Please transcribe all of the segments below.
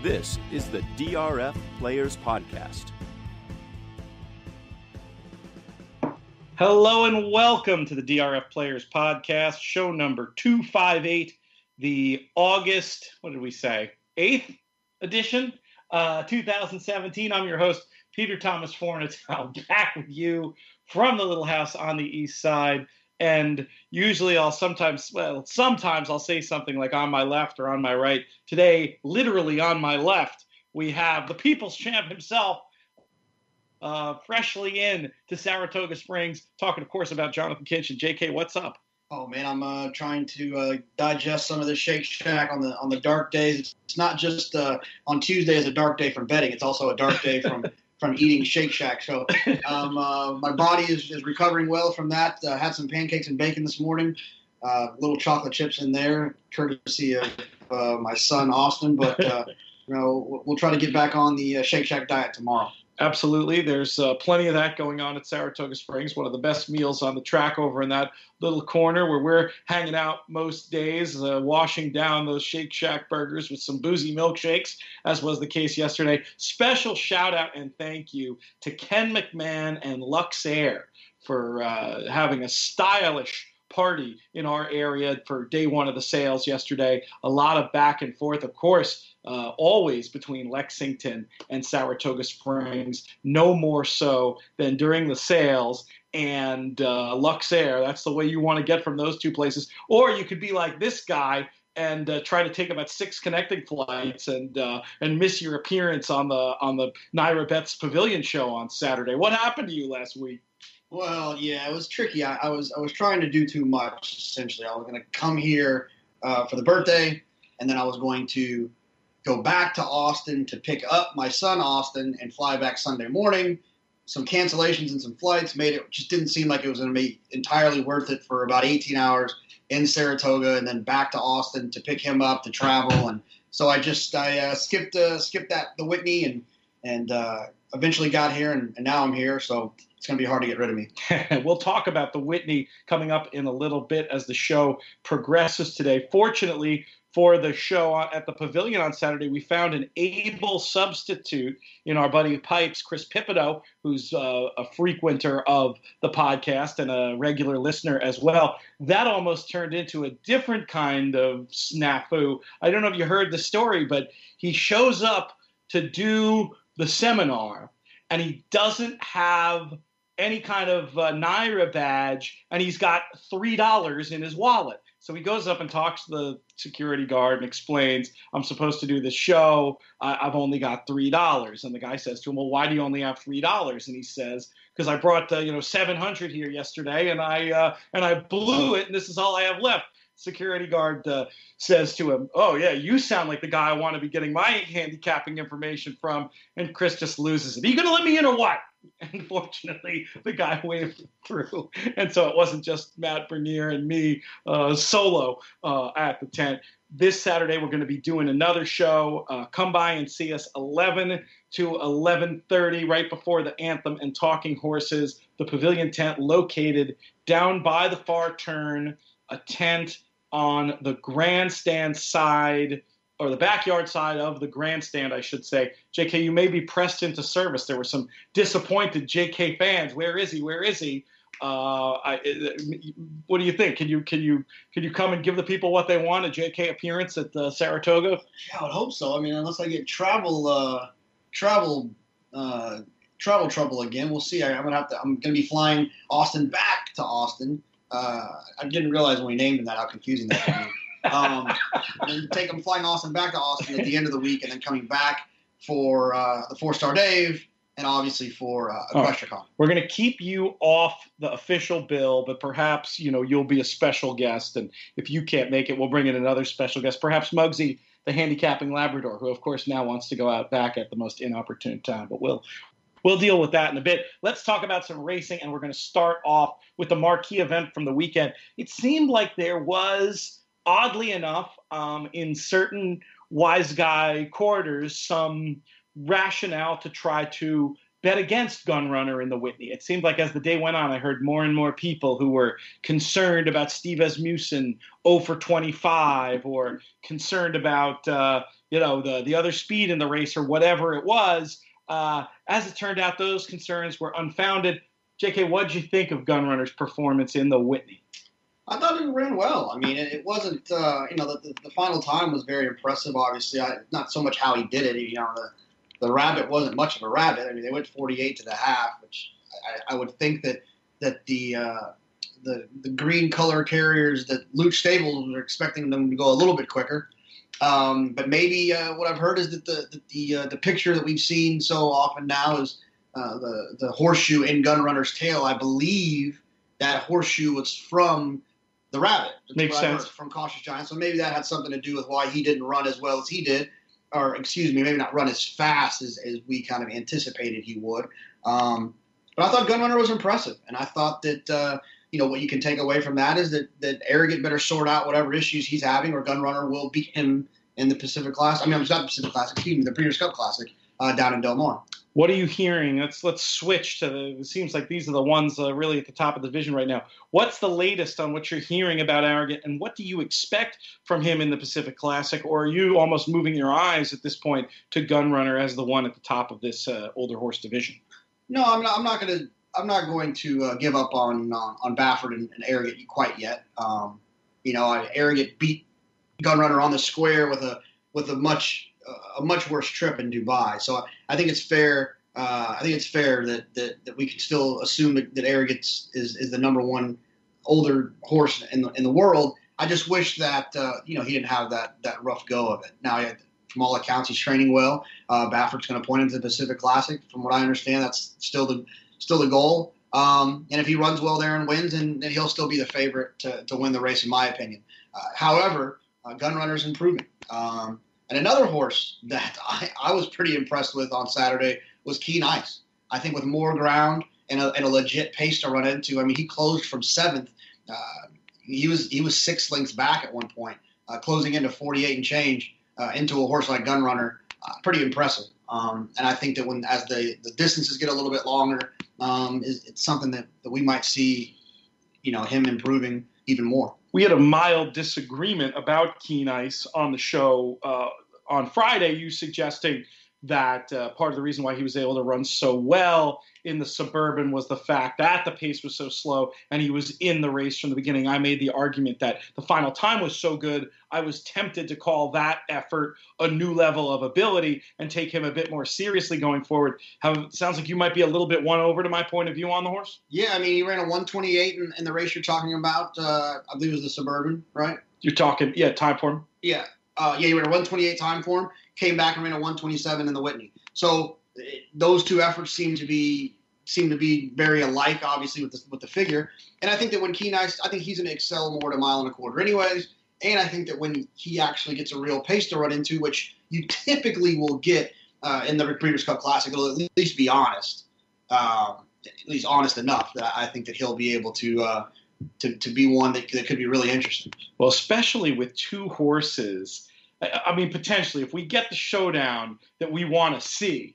This is the DRF Players Podcast. Hello and welcome to the DRF Players Podcast, show number 258, the August, 8th edition, 2017. I'm your host, Peter Thomas Fornatow, back with you from the little house on the east side. And usually sometimes I'll say something like on my left or on my right. Today, literally on my left, we have the people's champ himself, freshly in to Saratoga Springs, talking, of course, about Jonathan Kinch. And JK, what's up? Oh man, I'm trying to digest some of the Shake Shack on the dark days. It's not just on Tuesday is a dark day from betting. It's also a dark day from eating Shake Shack. So my body is recovering well from that. Had some pancakes and bacon this morning. Little chocolate chips in there, courtesy of my son Austin. But we'll try to get back on the Shake Shack diet tomorrow. Absolutely. There's plenty of that going on at Saratoga Springs, one of the best meals on the track over in that little corner where we're hanging out most days, washing down those Shake Shack burgers with some boozy milkshakes, as was the case yesterday. Special shout out and thank you to Ken McMahon and Luxair for having a stylish party in our area for day one of the sales yesterday. A lot of back and forth, of course, always between Lexington and Saratoga Springs, no more so than during the sales. And Luxair, that's the way you want to get from those two places. Or you could be like this guy and try to take about 6 connecting flights and miss your appearance on the Naira Beth's Pavilion show on Saturday. What happened to you last week? Well, yeah, it was tricky. I was trying to do too much, essentially. I was going to come here for the birthday, and then I was going to go back to Austin to pick up my son, Austin, and fly back Sunday morning. Some cancellations and some flights made it just didn't seem like it was going to be entirely worth it for about 18 hours in Saratoga and then back to Austin to pick him up to travel. And so I skipped the Whitney and eventually got here, and now I'm here. So it's going to be hard to get rid of me. We'll talk about the Whitney coming up in a little bit as the show progresses today. Fortunately for the show at the Pavilion on Saturday, we found an able substitute in our buddy Pipes, Chris Pipito, who's a frequenter of the podcast and a regular listener as well. That almost turned into a different kind of snafu. I don't know if you heard the story, but he shows up to do the seminar, and he doesn't have any kind of Naira badge, and he's got $3 in his wallet. So he goes up and talks to the security guard and explains, I'm supposed to do this show. I've only got $3. And the guy says to him, well, why do you only have $3? And he says, because I brought 700 here yesterday, and I blew it, and this is all I have left. Security guard says to him, oh, yeah, you sound like the guy I want to be getting my handicapping information from. And Chris just loses it. Are you going to let me in or what? And fortunately, the guy waved through. And so it wasn't just Matt Bernier and me solo at the tent. This Saturday, we're going to be doing another show. Come by and see us 11 to 11:30, right before the Anthem and Talking Horses. The Pavilion tent located down by the far turn, a tent on the grandstand side, or the backyard side of the grandstand, I should say. JK, you may be pressed into service. There were some disappointed JK fans. Where is he? Where is he? What do you think? Can you come and give the people what they want? A JK appearance at Saratoga? Yeah, I would hope so. I mean, unless I get travel trouble again, we'll see. I'm gonna be flying Austin back to Austin. I didn't realize when we named him that how confusing that would be. And I'm flying Austin back to Austin at the end of the week, and then coming back for the 4-Star Dave, and obviously for Questacon. We're going to keep you off the official bill, but perhaps you'll be a special guest, and if you can't make it, we'll bring in another special guest, perhaps Muggsy, the handicapping Labrador, who of course now wants to go out back at the most inopportune time. But we'll deal with that in a bit. Let's talk about some racing, and we're going to start off with the marquee event from the weekend. It seemed like there was, oddly enough, in certain wise guy quarters, some rationale to try to bet against Gunrunner in the Whitney. It seemed like as the day went on, I heard more and more people who were concerned about Steve Asmussen 0 for 25, or concerned about the other speed in the race or whatever it was. As it turned out, those concerns were unfounded. JK, what did you think of Gunrunner's performance in the Whitney? I thought it ran well. I mean, it wasn't, the final time was very impressive, obviously. Not so much how he did it. The rabbit wasn't much of a rabbit. I mean, they went 48 to the half, which I would think that the green color carriers that Luke Stables were expecting them to go a little bit quicker. But maybe what I've heard is that the picture that we've seen so often now is the horseshoe in Gunrunner's tail. I believe that horseshoe was from the rabbit. Makes sense. From Cautious Giant. So maybe that had something to do with why he didn't run as well as he did. Or, excuse me, maybe not run as fast as we kind of anticipated he would. But I thought Gunrunner was impressive. And I thought that, what you can take away from that is that Arrogant better sort out whatever issues he's having, or Gunrunner will beat him in the Pacific Classic. I mean, it's not the Pacific Classic, excuse me, the Breeders' Cup Classic down in Del Mar. What are you hearing? Let's switch to it seems like these are the ones really at the top of the division right now. What's the latest on what you're hearing about Arrogant, and what do you expect from him in the Pacific Classic? Or are you almost moving your eyes at this point to Gunrunner as the one at the top of this older horse division? No, I'm not going to give up on Baffert and Arrogant quite yet. Arrogant beat Gunrunner on the square with a much worse trip in Dubai. So I think it's fair. That we can still assume that Arrogant is the number one older horse in the world. I just wish that he didn't have that rough go of it. Now, from all accounts, he's training well. Baffert's going to point him to the Pacific Classic. From what I understand, that's still the goal. And if he runs well there and wins, then he'll still be the favorite to win the race, in my opinion. However, Gunrunner's improving. And another horse that I was pretty impressed with on Saturday was Keen Ice. I think with more ground and a legit pace to run into. I mean, he closed from 7th. He was 6 lengths back at one point, closing into 48 and change into a horse like Gunrunner. Pretty impressive. And I think that as the distances get a little bit longer, it's something that we might see, him improving even more. We had a mild disagreement about Keen Ice on the show on Friday, you suggesting that part of the reason why he was able to run so well in the Suburban was the fact that the pace was so slow and he was in the race from the beginning. I made the argument that the final time was so good, I was tempted to call that effort a new level of ability and take him a bit more seriously going forward. It sounds like you might be a little bit won over to my point of view on the horse. Yeah, I mean, he ran a 128 in the race you're talking about. I believe it was the Suburban, right? You're talking, time form? Yeah. He ran a 128 time form, came back and ran a 127 in the Whitney. So those two efforts seem to be very alike, obviously, with the figure. And I think that when Keen Ice, I think he's going to excel more at 1.25 miles anyways. And I think that when he actually gets a real pace to run into, which you typically will get in the Breeders' Cup Classic, it'll at least be honest, at least honest enough that I think that he'll be able to be one that could be really interesting. Well, especially with two horses. I mean, potentially, if we get the showdown that we want to see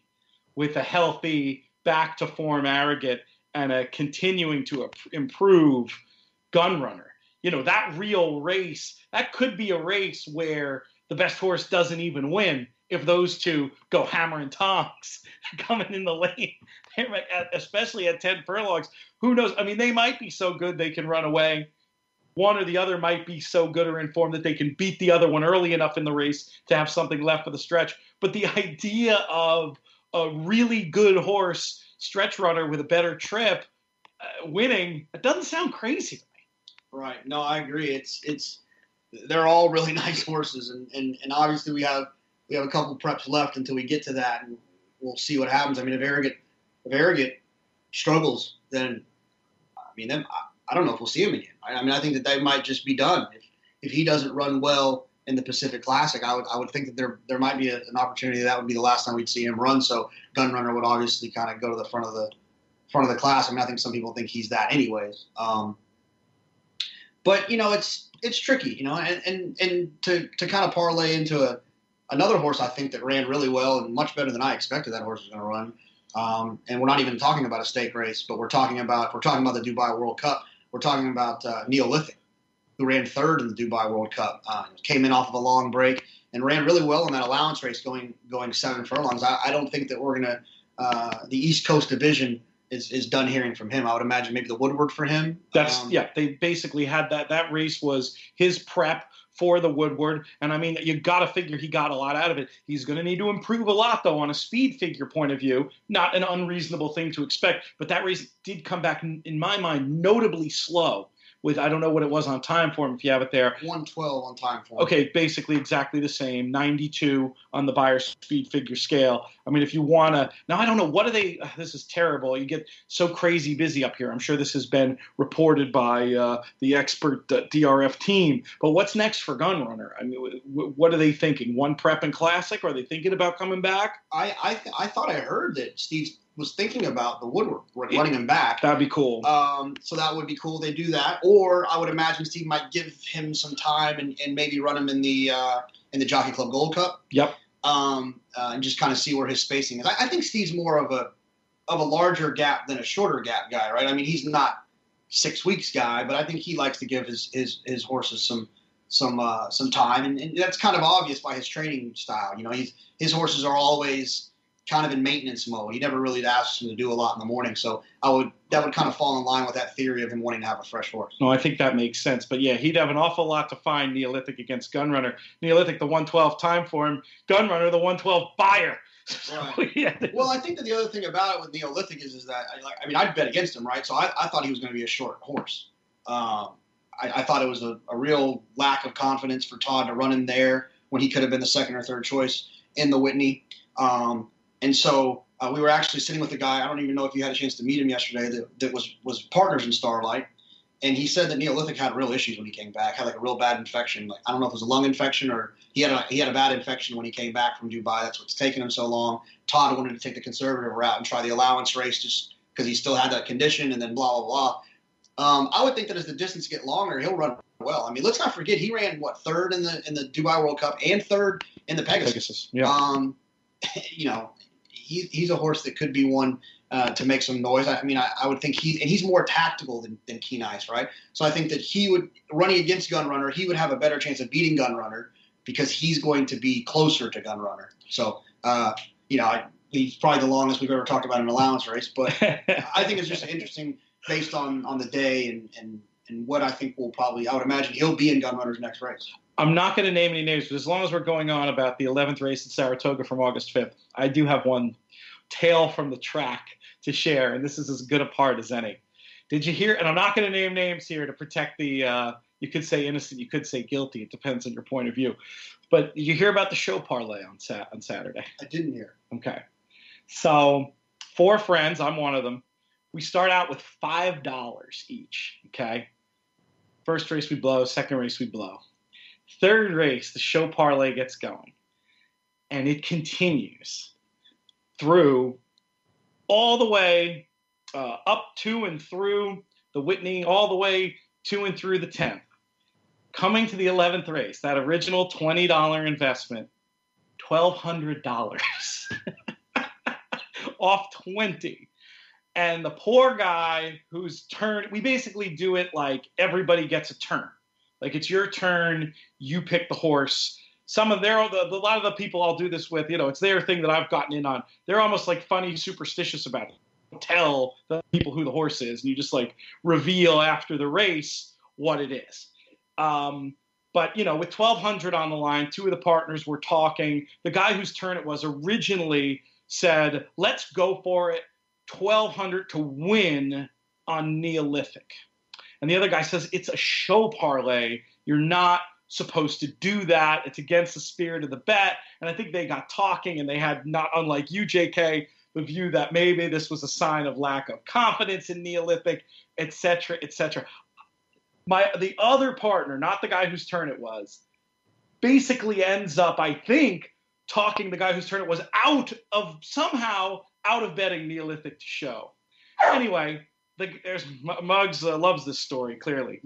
with a healthy, back-to-form Arrogant and a continuing to improve Gunrunner, that real race, that could be a race where the best horse doesn't even win if those two go hammer and tongs coming in the lane, especially at 10 furlongs. Who knows? I mean, they might be so good they can run away. One or the other might be so good or in form that they can beat the other one early enough in the race to have something left for the stretch. But the idea of a really good horse, stretch runner with a better trip, winning, it doesn't sound crazy to me. Right. No, I agree. They're all really nice horses, and obviously we have a couple preps left until we get to that, and we'll see what happens. I mean, if Arrogant struggles, then I don't know if we'll see him again. I mean, I think that they might just be done. If he doesn't run well in the Pacific Classic, I would think that there might be an opportunity that would be the last time we'd see him run. So Gunrunner would obviously kind of go to the front of the class. I mean, I think some people think he's that anyways. But it's tricky, and to kind of parlay into another horse I think that ran really well and much better than I expected that horse was going to run. And we're not even talking about a stake race, but we're talking about the Dubai World Cup. We're talking about Neolithic, who ran third in the Dubai World Cup. Came in off of a long break and ran really well in that allowance race, going 7 furlongs. I don't think that we're gonna the East Coast division is done hearing from him. I would imagine maybe the Woodward for him. They basically had that race was his prep for the Woodward. And I mean, you got to figure he got a lot out of it. He's going to need to improve a lot, though, on a speed figure point of view. Not an unreasonable thing to expect. But that race did come back, in my mind, notably slow. With, I don't know what it was on time for him, if you have it there. 112 on time for him. Okay, basically exactly the same. 92 on the Beyer speed figure scale. I mean, if you want to – now, I don't know. What are they – this is terrible. You get so crazy busy up here. I'm sure this has been reported by the expert DRF team. But what's next for Gunrunner? I mean, what are they thinking? One prep and classic? Are they thinking about coming back? I thought I heard that Steve was thinking about the Woodward, running him back. That'd be cool. So that would be cool. They do that, or I would imagine Steve might give him some time and maybe run him in the Jockey Club Gold Cup. Yep. And just kind of see where his spacing is. I think Steve's more of a larger gap than a shorter gap guy, right? I mean, he's not 6 weeks guy, but I think he likes to give his horses some time, and that's kind of obvious by his training style. You know, his horses are always kind of in maintenance mode. He never really asks him to do a lot in the morning. So that would kind of fall in line with that theory of him wanting to have a fresh horse. No, I think that makes sense. But yeah, he'd have an awful lot to find Neolithic against Gunrunner. Neolithic, the 112 time for him. Gunrunner, the 112 buyer. Right. Yeah. Well, I think that the other thing about it with Neolithic is that, I'd bet against him, right? So I thought he was going to be a short horse. I thought it was a real lack of confidence for Todd to run him there when he could have been the second or third choice in the Whitney. And so we were actually sitting with a guy, I don't even know if you had a chance to meet him yesterday, that was partners in Starlight. And he said that Neolithic had real issues when he came back, had like a real bad infection. Like, I don't know if it was a lung infection or he had a bad infection when he came back from Dubai. That's what's taken him so long. Todd wanted to take the conservative route and try the allowance race just because he still had that condition, and then blah, blah, blah. I would think that as the distance get longer, he'll run well. I mean, let's not forget he ran third in the Dubai World Cup and third in the Pegasus. Yeah. You know, he's a horse that could be one to make some noise. I mean, I would think he's more tactical than Keen Ice, right? So I think that he would, running against Gunrunner, he would have a better chance of beating Gunrunner because he's going to be closer to Gunrunner. So, you know, he's probably the longest we've ever talked about an allowance race, but I think it's just interesting based on the day and what I think I would imagine he'll be in Gunrunner's next race. I'm not going to name any names, but as long as we're going on about the 11th race in Saratoga from August 5th, I do have one tale from the track to share, and this is as good a part as any. Did you hear, and I'm not going to name names here to protect the, you could say innocent, you could say guilty, it depends on your point of view. But did you hear about the show parlay on Saturday? I didn't hear. Okay. So 4 friends, I'm one of them. We start out with $5 each, okay? First race we blow, second race we blow. Third race, the show parlay gets going. And it continues through all the way up to and through the Whitney, all the way to and through the 10th. Coming to the 11th race, that original $20 investment, $1,200 off 20. And the poor guy whose turn, we basically do it like everybody gets a turn. Like it's your turn, you pick the horse. A lot of the people I'll do this with, you know, it's their thing that I've gotten in on. They're almost like funny, superstitious about it. Tell the people who the horse is, and you just like reveal after the race what it is. But, you know, with $1,200 on the line, 2 of the partners were talking. The guy whose turn it was originally said, let's go for it, $1,200 to win on Neolithic. And the other guy says, it's a show parlay. You're not supposed to do that. It's against the spirit of the bet. And I think they got talking, and they had, not unlike you, JK, the view that maybe this was a sign of lack of confidence in Neolithic, et cetera, et cetera. The other partner, not the guy whose turn it was, basically ends up, I think, talking the guy whose turn it was out of betting Neolithic to show. Anyway, there's Muggs loves this story, clearly.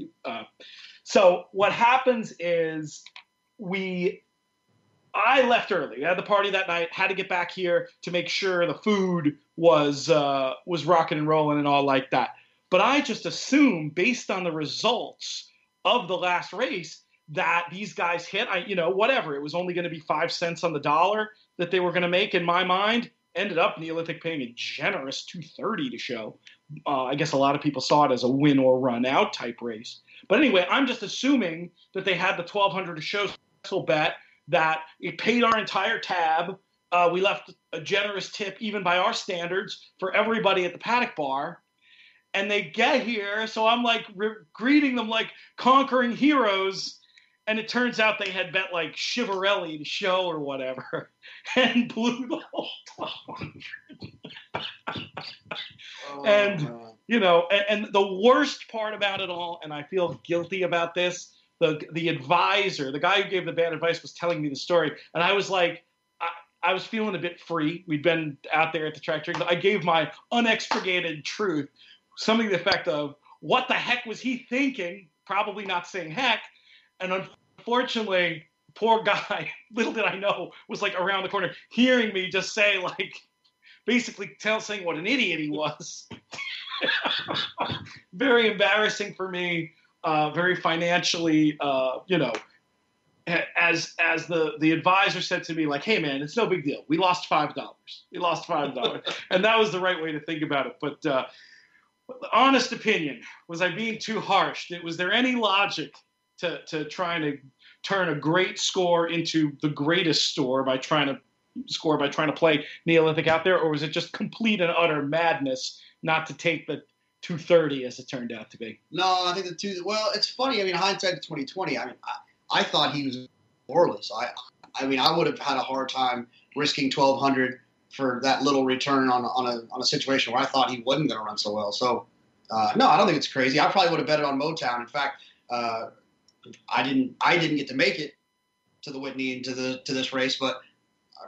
So what happens is we I left early. I had the party that night. Had to get back here to make sure the food was rocking and rolling and all like that. But I just assumed, based on the results of the last race, that these guys hit. Whatever. It was only going to be 5 cents on the dollar that they were going to make. In my mind, ended up Neolithic paying a generous $2.30 to show. I guess a lot of people saw it as a win or run out type race. But anyway, I'm just assuming that they had the $1,200 to show special bet, that it paid our entire tab. We left a generous tip, even by our standards, for everybody at the paddock bar. And they get here, so I'm like greeting them like conquering heroes. And it turns out they had bet like Chivarelli to show or whatever, and blew the whole 1,200. And the worst part about it all, and I feel guilty about this, the advisor, the guy who gave the bad advice, was telling me the story, and I was like, I was feeling a bit free. We'd been out there at the track drinking. I gave my unexpurgated truth, something to the effect of, what the heck was he thinking? Probably not saying heck. And unfortunately, poor guy, little did I know, was like around the corner hearing me just say, like, basically saying what an idiot he was. Very embarrassing for me, very financially, as the advisor said to me, like, hey, man, it's no big deal. We lost $5. We lost $5. And that was the right way to think about it. But the honest opinion, was I being too harsh? Was there any logic to trying to turn a great score into the greatest score by trying to play Neolithic out there? Or was it just complete and utter madness not to take the $2.30 as it turned out to be? No, I think it's funny. I mean, hindsight 2020. I mean, I thought he was scoreless. I would have had a hard time risking $1,200 for that little return on a situation where I thought he wasn't going to run so well. So, no, I don't think it's crazy. I probably would have bet it on Motown. In fact, I didn't get to make it to the Whitney and to this race, but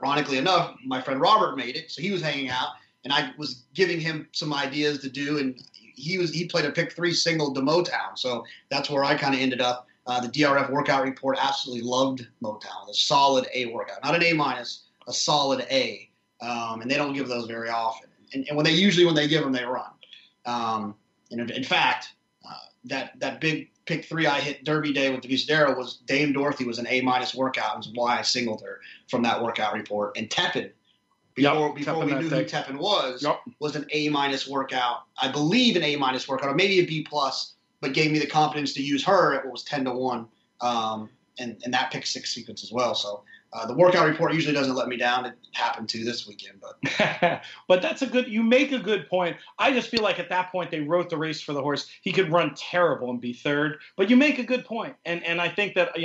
ironically enough, my friend Robert made it, so he was hanging out, and I was giving him some ideas to do, and he played a pick 3 single to Motown, so that's where I kind of ended up. The DRF workout report absolutely loved Motown, a solid A workout, not an A-, a solid A, and they don't give those very often, and when they give them, they run. And in fact, that big pick 3 I hit Derby Day with the Visadero was Dame Dorothy was an A- workout, and was why I singled her from that workout report. And Tepin, before we knew who Tepin was an A- workout. I believe an A- workout, or maybe a B+, but gave me the confidence to use her at what was 10-1, and that pick 6 sequence as well. So the workout report usually doesn't let me down. It happened to this weekend, but but you make a good point. I just feel like at that point they wrote the race for the horse. He could run terrible and be third, but you make a good point. And I think that,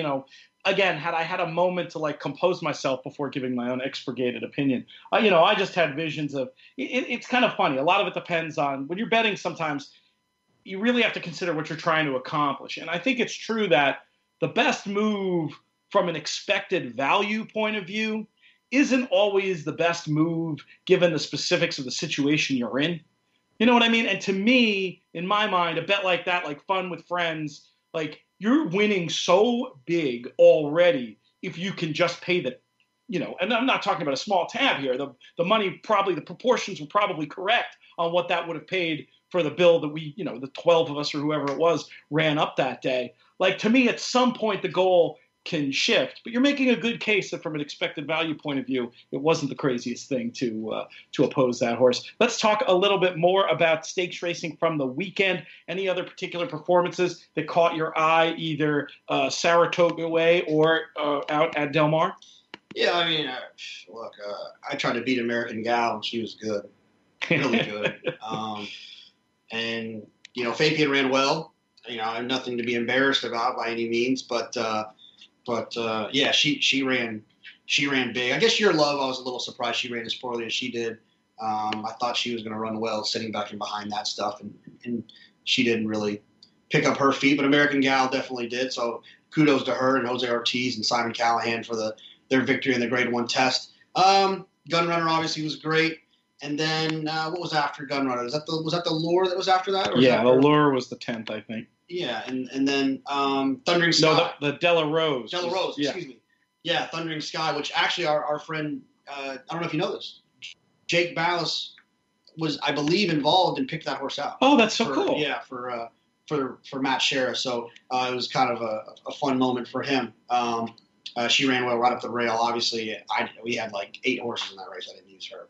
again, had I had a moment to like compose myself before giving my own expurgated opinion, I just had visions of it's kind of funny. A lot of it depends on when you're betting. Sometimes you really have to consider what you're trying to accomplish. And I think it's true that the best move from an expected value point of view isn't always the best move given the specifics of the situation you're in. You know what I mean? And to me, in my mind, a bet like that, like fun with friends, like you're winning so big already if you can just pay the, and I'm not talking about a small tab here. The money the proportions were probably correct on what that would have paid for the bill that we, the 12 of us or whoever it was ran up that day. Like to me, at some point, the goal can shift, but you're making a good case that from an expected value point of view, it wasn't the craziest thing to oppose that horse. Let's talk a little bit more about stakes racing from the weekend. Any other particular performances that caught your eye, either Saratoga way or out at Del Mar? Yeah, I mean, look, I tried to beat American Gal, and she was good, really good. And Fabian ran well. I have nothing to be embarrassed about by any means, but yeah, she ran big. I guess Your Love, I was a little surprised she ran as poorly as she did. I thought she was going to run well sitting back and behind that stuff, and she didn't really pick up her feet, but American Gal definitely did. So kudos to her and Jose Ortiz and Simon Callahan for their victory in the Grade 1 test. Gunrunner obviously was great. And then what was after Gunrunner? Was that the Lure that was after that? Or the Lure was the 10th, I think. Yeah, and then Thundering Sky. No, the Della Rose. Della Rose, excuse me. Yeah, Thundering Sky, which actually our friend, I don't know if you know this, Jake Ballas was, I believe, involved and picked that horse out. Oh, that's so cool. Yeah, for Matt Shera. So it was kind of a fun moment for him. She ran well right up the rail. Obviously, we had like 8 horses in that race. I didn't use her.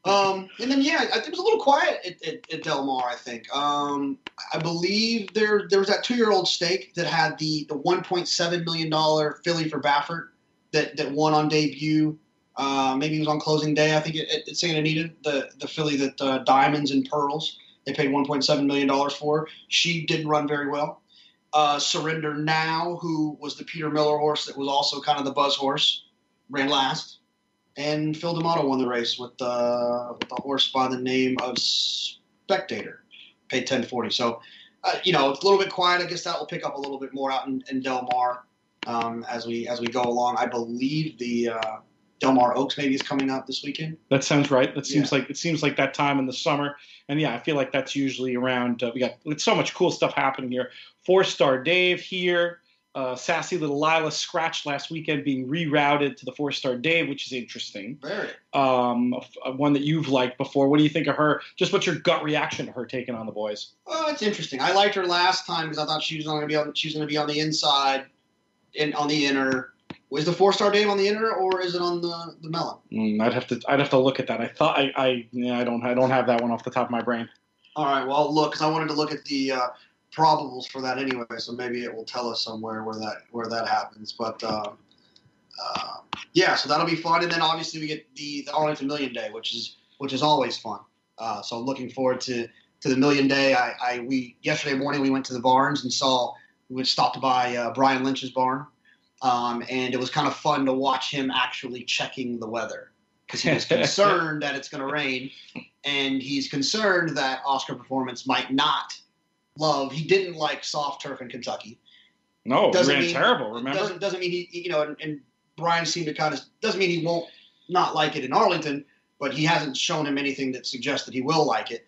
But, and then, yeah, it was a little quiet at Del Mar, I think. I believe there was that 2-year-old stake that had the $1.7 million filly for Baffert that won on debut. Maybe it was on closing day, I think, at Santa Anita, the filly that Diamonds and Pearls, they paid $1.7 million for. She didn't run very well. Surrender Now, who was the Peter Miller horse that was also kind of the buzz horse, ran last. And Phil D'Amato won the race with a horse by the name of Spectator, paid $10.40. So, it's a little bit quiet. I guess that will pick up a little bit more out in Del Mar as we go along. I believe the Del Mar Oaks maybe is coming out this weekend. That sounds right. It seems like that time in the summer. And yeah, I feel like that's usually around. We got so much cool stuff happening here. 4-Star Dave here. Sassy Little Lila scratched last weekend, being rerouted to the 4-Star Dave, which is interesting. Very. One that you've liked before. What do you think of her? Just what's your gut reaction to her taking on the boys? Oh, it's interesting. I liked her last time because I thought she was going to be on the inside, on the inner. Was the 4-Star Dave on the inner, or is it on the melon? I'd have to look at that. I thought I don't have that one off the top of my brain. All right, well, I'll look because I wanted to look at the probables for that anyway, so maybe it will tell us somewhere where that happens. But yeah, so that'll be fun, and then obviously we get the Arlington Million Day, which is always fun. So looking forward to the Million Day. We yesterday morning we went to the barns and we stopped by Brian Lynch's barn. And it was kind of fun to watch him actually checking the weather because he was concerned that it's going to rain, and he's concerned that Oscar Performance might not he didn't like soft turf in Kentucky. No, he ran terrible, remember? Doesn't mean he, and Brian seemed to doesn't mean he won't not like it in Arlington, but he hasn't shown him anything that suggests that he will like it.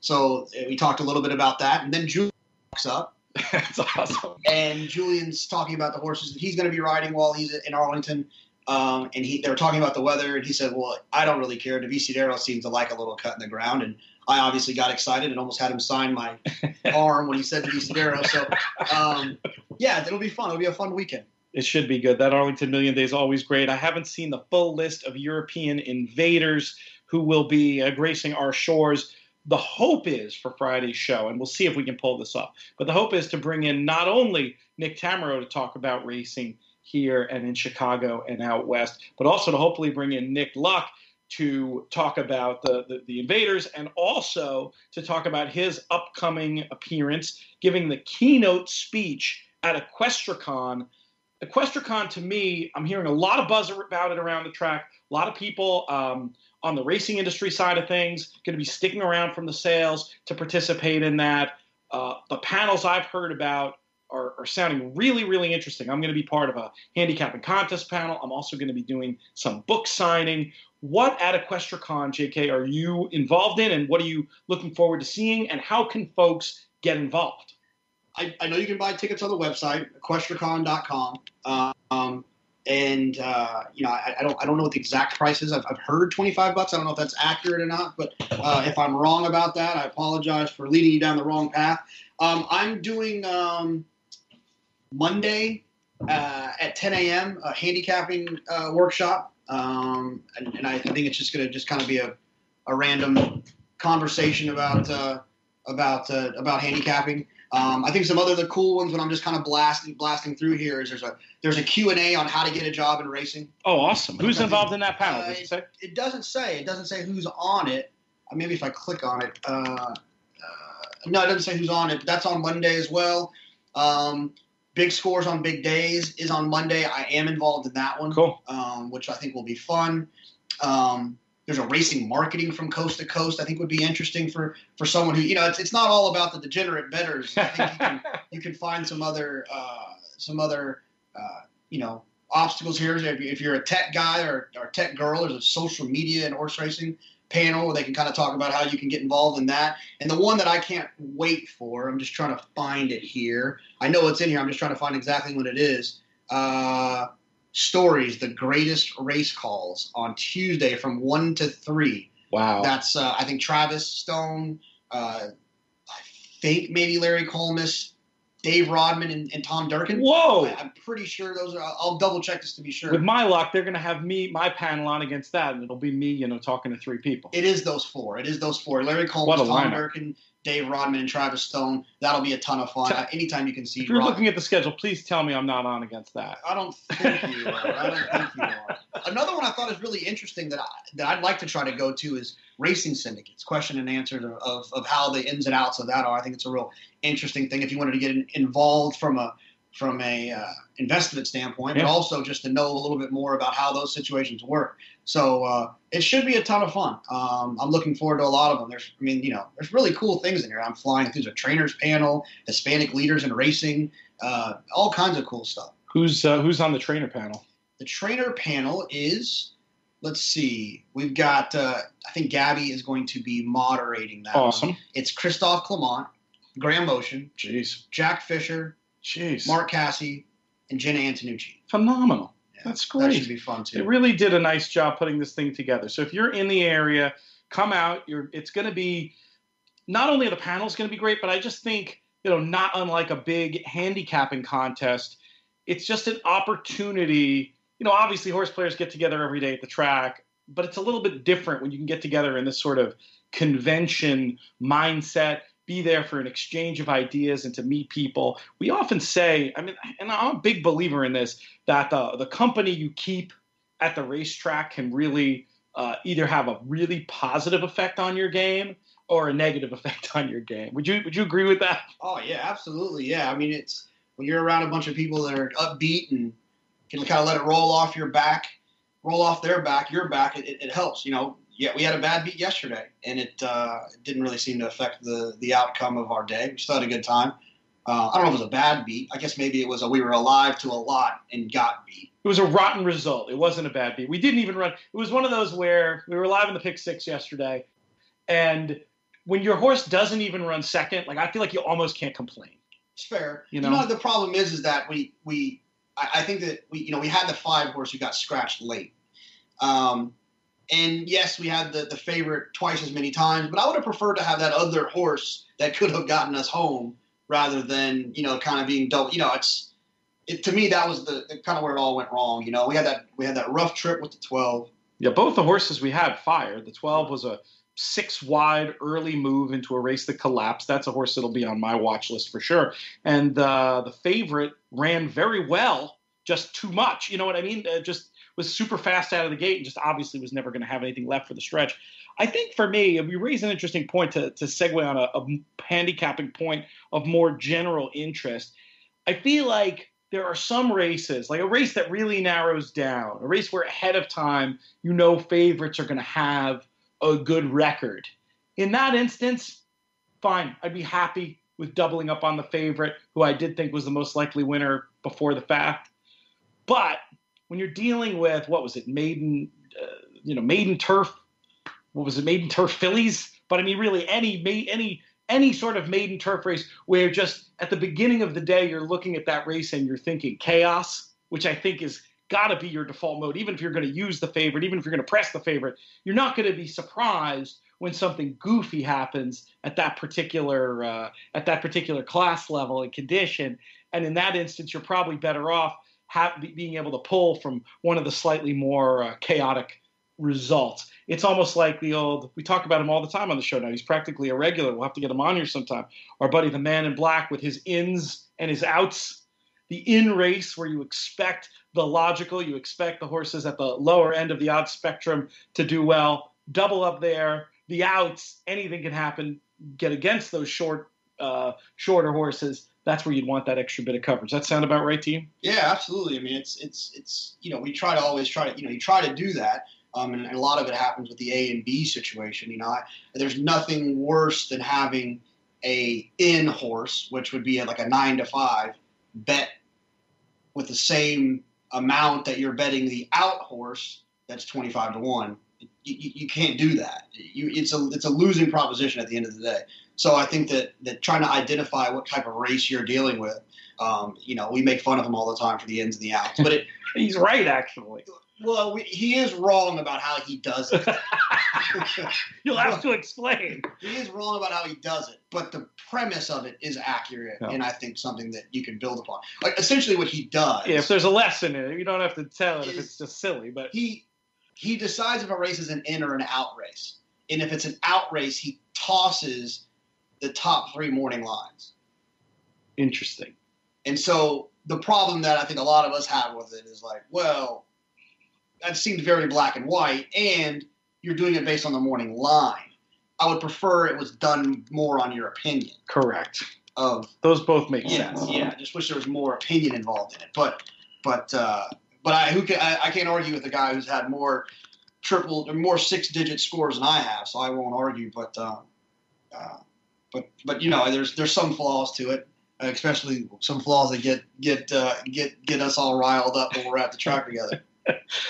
So we talked a little bit about that, and then Julian walks up. That's awesome. And Julian's talking about the horses that he's going to be riding while he's in Arlington. And they were talking about the weather, and he said, well, I don't really care. Devisidero seems to like a little cut in the ground. And I obviously got excited and almost had him sign my arm when he said Devisidero. So, yeah, it'll be fun. It'll be a fun weekend. It should be good. That Arlington Million Day is always great. I haven't seen the full list of European invaders who will be gracing our shores. The hope is for Friday's show, and we'll see if we can pull this off, but the hope is to bring in not only Nick Tamero to talk about racing here and in Chicago and out west, but also to hopefully bring in Nick Luck to talk about the invaders, and also to talk about his upcoming appearance, giving the keynote speech at Equistricon. Equistricon, to me, I'm hearing a lot of buzz about it around the track. A lot of people on the racing industry side of things going to be sticking around from the sales to participate in that. The panels I've heard about are sounding really, really interesting. I'm going to be part of a handicapping contest panel. I'm also going to be doing some book signing. What at Equistricon, JK, are you involved in, and what are you looking forward to seeing, and how can folks get involved? I know you can buy tickets on the website, Equistricon.com. And I don't know what the exact price is. I've heard $25. I don't know if that's accurate or not, but if I'm wrong about that, I apologize for leading you down the wrong path. I'm doing Monday at 10 a.m. a handicapping workshop, and I think it's just going to kind of be a random conversation about handicapping. I think some other the cool ones when I'm just kind of blasting through here is there's a Q&A on how to get a job in racing. Oh, awesome. Who's involved in that panel? Does it say? It doesn't say. It doesn't say who's on it. Maybe if I click on it. No, it doesn't say who's on it. That's on Monday as well. Big Scores on Big Days is on Monday. I am involved in that one. Cool. Which I think will be fun. There's a racing marketing from coast to coast. I think would be interesting for someone who, it's not all about the degenerate bettors. I think you can find some other obstacles here. If you're a tech guy or tech girl, there's a social media and horse racing panel where they can kind of talk about how you can get involved in that. And the one that I can't wait for, I'm just trying to find it here. I know it's in here. I'm just trying to find exactly what it is. stories, the greatest race calls on Tuesday from 1 to 3. Wow. That's, I think, Travis Stone, I think maybe Larry Colmus, Dave Rodman, and Tom Durkin. Whoa! I'm pretty sure those are. I'll double check this to be sure. With my luck, they're going to have my panel on against that, and it'll be me, talking to 3 people. It is those 4. Larry Colmus, Tom Durkin, Dave Rodman, and Travis Stone. That'll be a ton of fun. Anytime you can see. If you're looking at the schedule, please tell me I'm not on against that. I don't think you are. Another one I thought is really interesting that I'd like to try to go to is racing syndicates, question and answers of how the ins and outs of that are. I think it's a real interesting thing if you wanted to get involved from a investment standpoint, but also just to know a little bit more about how those situations work. So it should be a ton of fun. I'm looking forward to a lot of them. There's really cool things in here. I'm flying through the trainers panel, Hispanic leaders in racing, all kinds of cool stuff. Who's on the trainer panel? The trainer panel is, let's see, we've got, I think Gabby is going to be moderating that. Awesome. One. It's Christophe Clement, Graham Motion, Jeez. Jack Fisher, Jeez. Mark Cassie, and Jenna Antonucci. Phenomenal. Yeah, that's great. That should be fun, too. They really did a nice job putting this thing together. So if you're in the area, come out. It's going to be, not only the panel's going to be great, but I just think, not unlike a big handicapping contest, it's just an opportunity. Obviously horse players get together every day at the track, but it's a little bit different when you can get together in this sort of convention mindset, be there for an exchange of ideas and to meet people. We often say, and I'm a big believer in this, that the company you keep at the racetrack can really either have a really positive effect on your game or a negative effect on your game. Would you agree with that? Oh, yeah, absolutely. Yeah. It's when you're around a bunch of people that are upbeat and can kind of let it roll off your back, roll off their back, your back, it helps. Yeah, we had a bad beat yesterday, and it didn't really seem to affect the outcome of our day. We still had a good time. I don't know if it was a bad beat. I guess maybe it was we were alive to a lot and got beat. It was a rotten result. It wasn't a bad beat. We didn't even run. It was one of those where we were live in the pick 6 yesterday, and when your horse doesn't even run second, I feel like you almost can't complain. It's fair. The problem is that I think that we had the 5 horse who got scratched late. And yes, we had the favorite twice as many times, but I would have preferred to have that other horse that could have gotten us home rather than, kind of being double. To me, that was the kind of where it all went wrong. We had that rough trip with the 12. Yeah, both the horses we had fired. The 12 was a 6-wide early move into a race that collapsed. That's a horse that'll be on my watch list for sure. And the favorite ran very well, just too much. You know what I mean? Just was super fast out of the gate and just obviously was never going to have anything left for the stretch. I think for me, we raised an interesting point to segue on a handicapping point of more general interest. I feel like there are some races, like a race that really narrows down, a race where ahead of time favorites are going to have a good record. In that instance, fine. I'd be happy with doubling up on the favorite, who I did think was the most likely winner before the fact. But when you're dealing with, maiden turf, maiden turf fillies? But really any sort of maiden turf race where just at the beginning of the day you're looking at that race and you're thinking chaos, which I think is got to be your default mode. Even if you're going to use the favorite, even if you're going to press the favorite, you're not going to be surprised when something goofy happens at that particular class level and condition. And in that instance, you're probably better off being able to pull from one of the slightly more chaotic results. It's almost like we talk about him all the time on the show now. He's practically a regular. We'll have to get him on here sometime. Our buddy, the man in black, with his ins and his outs. The in race where you expect the logical, you expect the horses at the lower end of the odds spectrum to do well. Double up there. The outs, anything can happen. Get against those shorter horses. That's where you'd want that extra bit of coverage. That sound about right to you? Yeah, absolutely. It's we try to do that. And a lot of it happens with the A and B situation. There's nothing worse than having a in horse, which would be like a 9 to 5 bet with the same amount that you're betting the out horse. That's 25 to 1. You can't do that. It's a losing proposition at the end of the day. So I think that trying to identify what type of race you're dealing with, we make fun of him all the time for the ins and the outs, but he's right, actually. Well, he is wrong about how he does it. You'll have to explain. He is wrong about how he does it, but the premise of it is accurate, and I think something that you can build upon. Like, essentially what he does. Yeah, if there's a lesson in it, you don't have to tell it if it's just silly. But he decides if a race is an in or an out race. And if it's an out race, he tosses the top 3 morning lines. Interesting. And so the problem that I think a lot of us have with it is like, well, that seemed very black and white, and you're doing it based on the morning line. I would prefer it was done more on your opinion. Correct. Those both make sense. Yeah, I just wish there was more opinion involved in it. But I can't argue with a guy who's had more 6-digit scores than I have, so I won't argue. But there's some flaws to it, especially some flaws that get us all riled up when we're at the track together.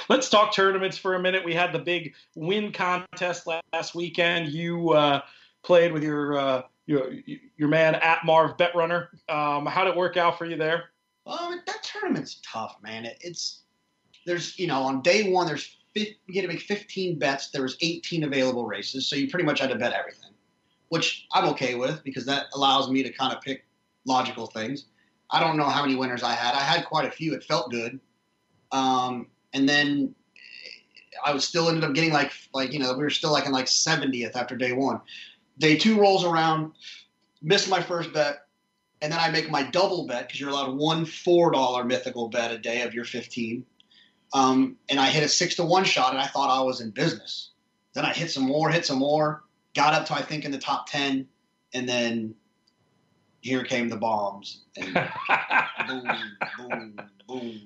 Let's talk tournaments for a minute. We had the big win contest last weekend. You played with your man at Marv Betrunner. How did it work out for you there? That tournament's tough, man. There's on day one you get to make 15 bets. There was 18 available races, so you pretty much had to bet everything, which I'm okay with because that allows me to kind of pick logical things. I don't know how many winners I had. I had quite a few. It felt good. And then I was still ended up getting we were still in 70th after day one. Day 2 rolls around, missed my first bet, and then I make my double bet because you're allowed one $4 mythical bet a day of your 15. And I hit a 6-1 shot, and I thought I was in business. Then I hit some more, got up to I think in the top 10, and then here came the bombs. And boom, boom, boom.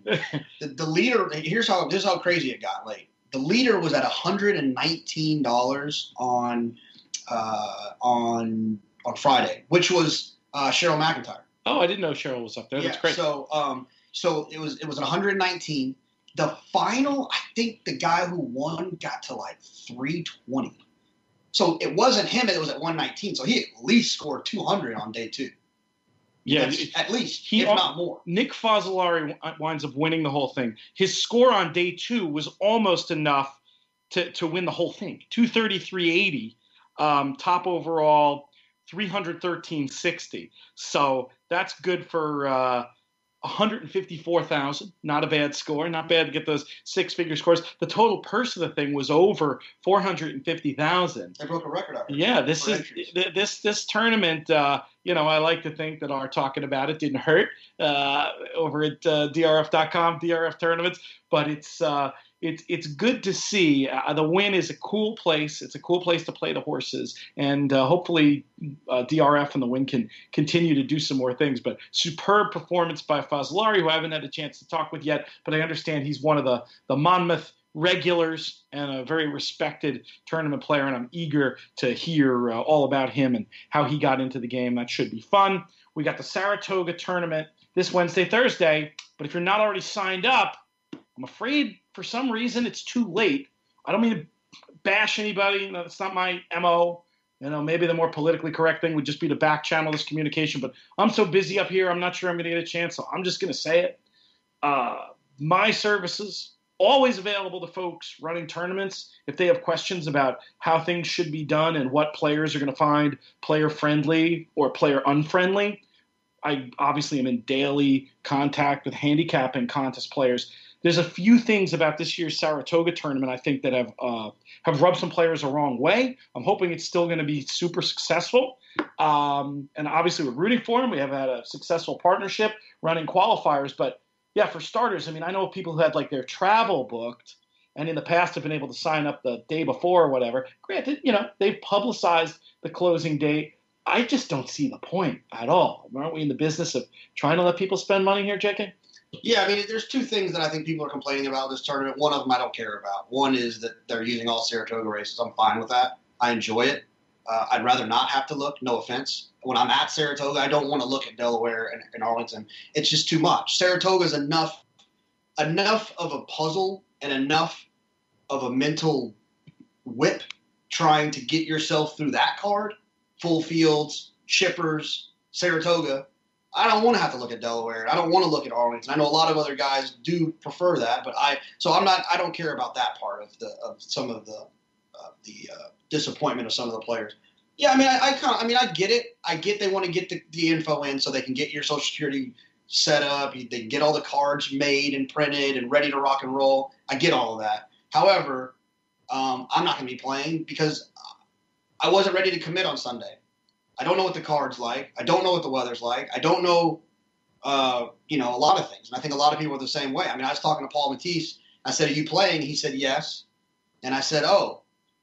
The leader. This is how crazy it got late. The leader was at $119 on Friday, which was Cheryl McIntyre. Oh, I didn't know Cheryl was up there. That's great. So it was at 119. The final, I think the guy who won got to 320. So it wasn't him. It was at 119. So he at least scored 200 on day 2. Yeah, at least, if not more. Nick Fazzolari winds up winning the whole thing. His score on day 2 was almost enough to win the whole thing. 233.80, top overall, 313.60. So that's good for 154,000. Not a bad score. Not bad to get those 6-figure scores. The total purse of the thing was over 450,000. They broke a record out. Yeah, this tournament. I like to think that our talking about it didn't hurt over at DRF.com, DRF tournaments. But it's good to see. The Win is a cool place. It's a cool place to play the horses, and hopefully DRF and the Win can continue to do some more things. But superb performance by Fazzolari, who I haven't had a chance to talk with yet, but I understand he's one of the Monmouth regulars and a very respected tournament player, and I'm eager to hear all about him and how he got into the game. That should be fun. We got the Saratoga tournament this Wednesday, Thursday, but if you're not already signed up, I'm afraid for some reason it's too late. I don't mean to bash anybody. That's not my MO. Maybe the more politically correct thing would just be to back channel this communication, but I'm so busy up here, I'm not sure I'm going to get a chance, so I'm just going to say it. My services, always available to folks running tournaments if they have questions about how things should be done and what players are going to find player-friendly or player-unfriendly. I obviously am in daily contact with handicapping contest players. There's a few things about this year's Saratoga tournament I think that have rubbed some players the wrong way. I'm hoping it's still going to be super successful. And obviously we're rooting for them. We have had a successful partnership running qualifiers. But, yeah, for starters, I know people who had their travel booked and in the past have been able to sign up the day before or whatever. Granted, they've publicized the closing date. I just don't see the point at all. Aren't we in the business of trying to let people spend money here, JK? Yeah, there's 2 things that I think people are complaining about this tournament. One of them I don't care about. One is that they're using all Saratoga races. I'm fine with that. I enjoy it. I'd rather not have to look, no offense. When I'm at Saratoga, I don't want to look at Delaware and Arlington. It's just too much. Saratoga is enough of a puzzle and enough of a mental whip trying to get yourself through that card full fields, Shippers, Saratoga. I don't want to have to look at Delaware. I don't want to look at Arlington. I know a lot of other guys do prefer that, but I don't care about that part of some of the disappointment of some of the players. Yeah, I mean, I get it. I get they want to get the info in so they can get your Social Security set up. They can get all the cards made and printed and ready to rock and roll. I get all of that. However, I'm not going to be playing because I wasn't ready to commit on Sunday. I don't know what the card's like. I don't know what the weather's like. I don't know, a lot of things. And I think a lot of people are the same way. I mean, I was talking to Paul Matisse. I said, "Are you playing?" He said, "Yes." And I said, "Oh,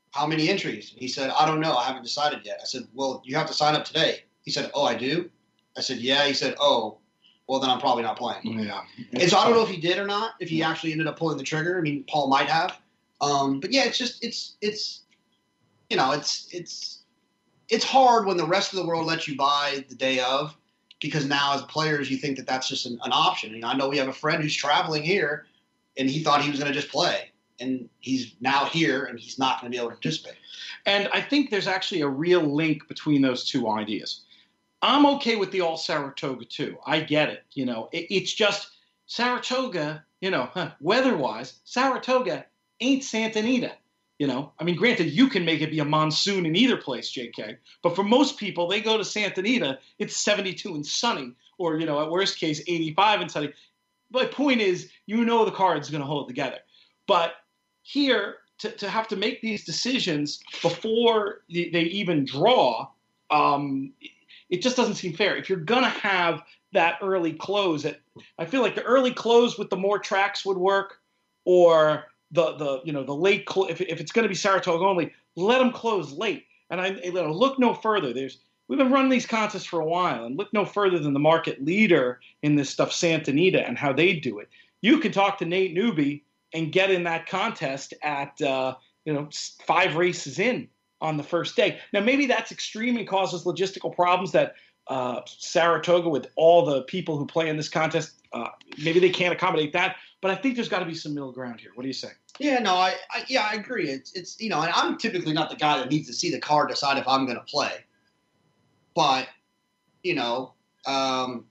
how many entries?" He said, "I don't know. I haven't decided yet." I said, "Well, you have to sign up today." He said, "Oh, I do?" I said, "Yeah." He said, "Oh, well, then I'm probably not playing." Yeah. And so I don't know if he did or not, if he actually ended up pulling the trigger. I mean, Paul might have. But yeah, it's hard when the rest of the world lets you buy the day of, because now as players you think that that's just an option. I know we have a friend who's traveling here, and he thought he was going to just play, and he's now here, and he's not going to be able to participate. And I think there's actually a real link between those two ideas. I'm okay with the all Saratoga too. I get it. It's just Saratoga, weather-wise, Saratoga ain't Santa Anita. I mean, granted, you can make it be a monsoon in either place, JK, but for most people, they go to Santa Anita, it's 72 and sunny, or, at worst case, 85 and sunny. My point is, the card's going to hold it together. But here, to have to make these decisions before they even draw, it just doesn't seem fair. If you're going to have that early close, I feel like the early close with the more tracks would work, or the late if it's going to be Saratoga only, let them close late. And I look no further. We've been running these contests for a while, and look no further than the market leader in this stuff, Santa Anita, and how they do it. You can talk to Nate Newby and get in that contest at 5 races in on the first day. Now maybe that's extreme and causes logistical problems that Saratoga, with all the people who play in this contest, maybe they can't accommodate that. But I think there's got to be some middle ground here. What do you say? Yeah, no, I agree. It's and I'm typically not the guy that needs to see the card decide if I'm going to play. But, we got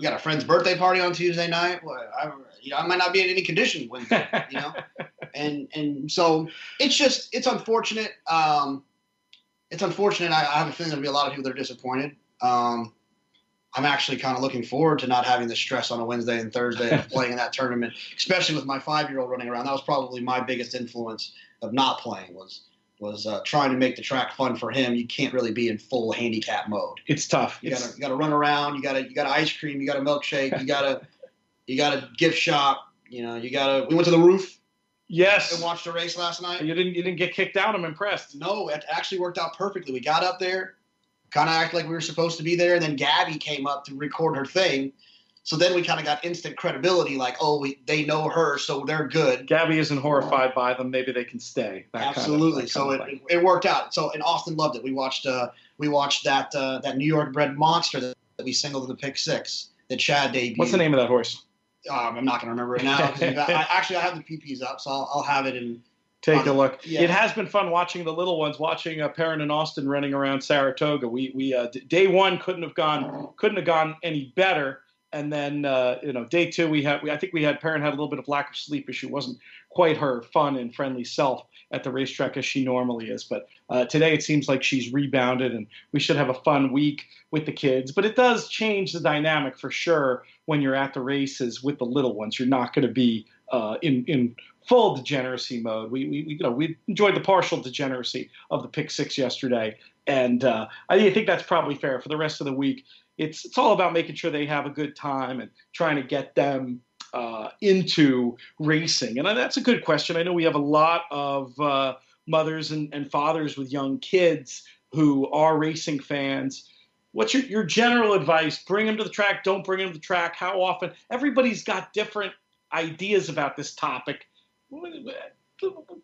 a friend's birthday party on Tuesday night. I might not be in any condition Wednesday, and so it's unfortunate. It's unfortunate. I have a feeling there'll be a lot of people that are disappointed. I'm actually kind of looking forward to not having the stress on a Wednesday and Thursday of playing in that tournament, especially with my 5-year-old running around. That was probably my biggest influence of not playing was trying to make the track fun for him. You can't really be in full handicap mode. It's tough. You gotta run around. You got ice cream. You got a milkshake. You got a gift shop. We went to the roof. Yes. And watched a race last night. You didn't get kicked out. I'm impressed. No, it actually worked out perfectly. We got up there, kind of acted like we were supposed to be there, and then Gabby came up to record her thing. So then we kind of got instant credibility, like, they know her, so they're good. Gabby isn't horrified by them. Maybe they can stay. Absolutely. So it worked out. So, and Austin loved it. We watched that New York bred monster that we singled in the pick 6 that Chad debuted. What's the name of that horse? I'm not going to remember it now. I have the PPs up, so I'll have it in. Take a look. Yeah. It has been fun watching the little ones, watching Perrin and Austin running around Saratoga. We day one couldn't have gone any better. And then day two I think Perrin had a little bit of lack of sleep issue. Wasn't quite her fun and friendly self at the racetrack as she normally is. But today it seems like she's rebounded, and we should have a fun week with the kids. But it does change the dynamic for sure when you're at the races with the little ones. You're not going to be in full degeneracy mode. We enjoyed the partial degeneracy of the pick 6 yesterday, and I think that's probably fair for the rest of the week. It's all about making sure they have a good time and trying to get them into racing. And that's a good question. I know we have a lot of mothers and fathers with young kids who are racing fans. What's your general advice? Bring them to the track. Don't bring them to the track. How often? Everybody's got different ideas about this topic.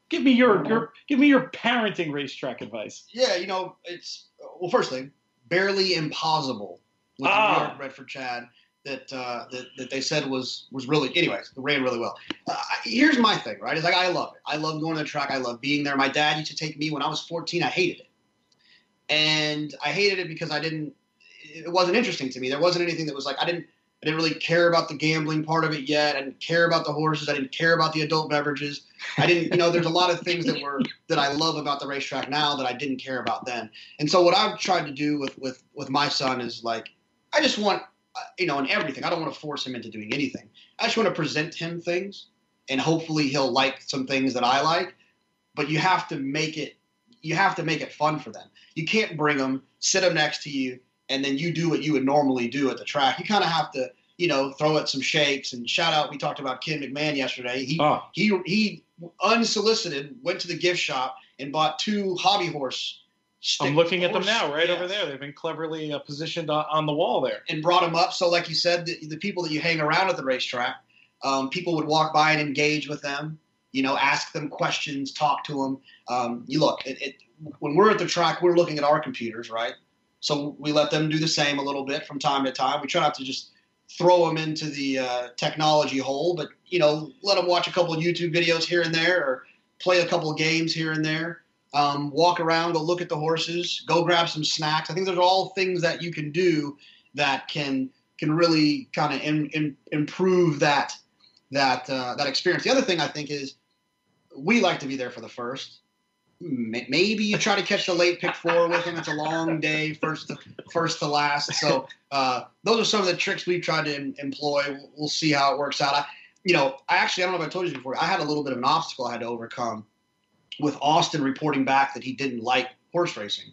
Give me your parenting racetrack advice. Yeah, it's first thing, barely impossible with the New York bred for Chad that they said was really, anyways, it ran really well. Here's my thing, right? It's like I love it. I love going to the track. I love being there. My dad used to take me when I was 14. I hated it. And I hated it because it wasn't interesting to me. There wasn't anything that was like, I didn't really care about the gambling part of it yet. I didn't care about the horses. I didn't care about the adult beverages. I didn't, there's a lot of things that I love about the racetrack now that I didn't care about then. And so what I've tried to do with my son is like, I just want, in everything. I don't want to force him into doing anything. I just want to present him things, and hopefully he'll like some things that I like. But you have to make it fun for them. You can't bring them, sit them next to you, and then you do what you would normally do at the track. You kind of have to, throw it some shakes. And shout out, we talked about Ken McMahon yesterday. He unsolicited went to the gift shop and bought 2 hobby horse sticks. I'm looking at them now, right over there. They've been cleverly positioned on the wall there. And brought them up. So like you said, the people that you hang around at the racetrack, people would walk by and engage with them, ask them questions, talk to them. You look, when we're at the track, we're looking at our computers, right? So we let them do the same a little bit from time to time. We try not to just throw them into the technology hole, but, let them watch a couple of YouTube videos here and there, or play a couple of games here and there, walk around, go look at the horses, go grab some snacks. I think there's all things that you can do that can really kind of improve that experience. The other thing I think is we like to be there for the first. Maybe you try to catch the late pick 4 with him. It's a long day, first to last. So those are some of the tricks we've tried to employ. We'll see how it works out. I don't know if I told you before. I had a little bit of an obstacle I had to overcome with Austin reporting back that he didn't like horse racing,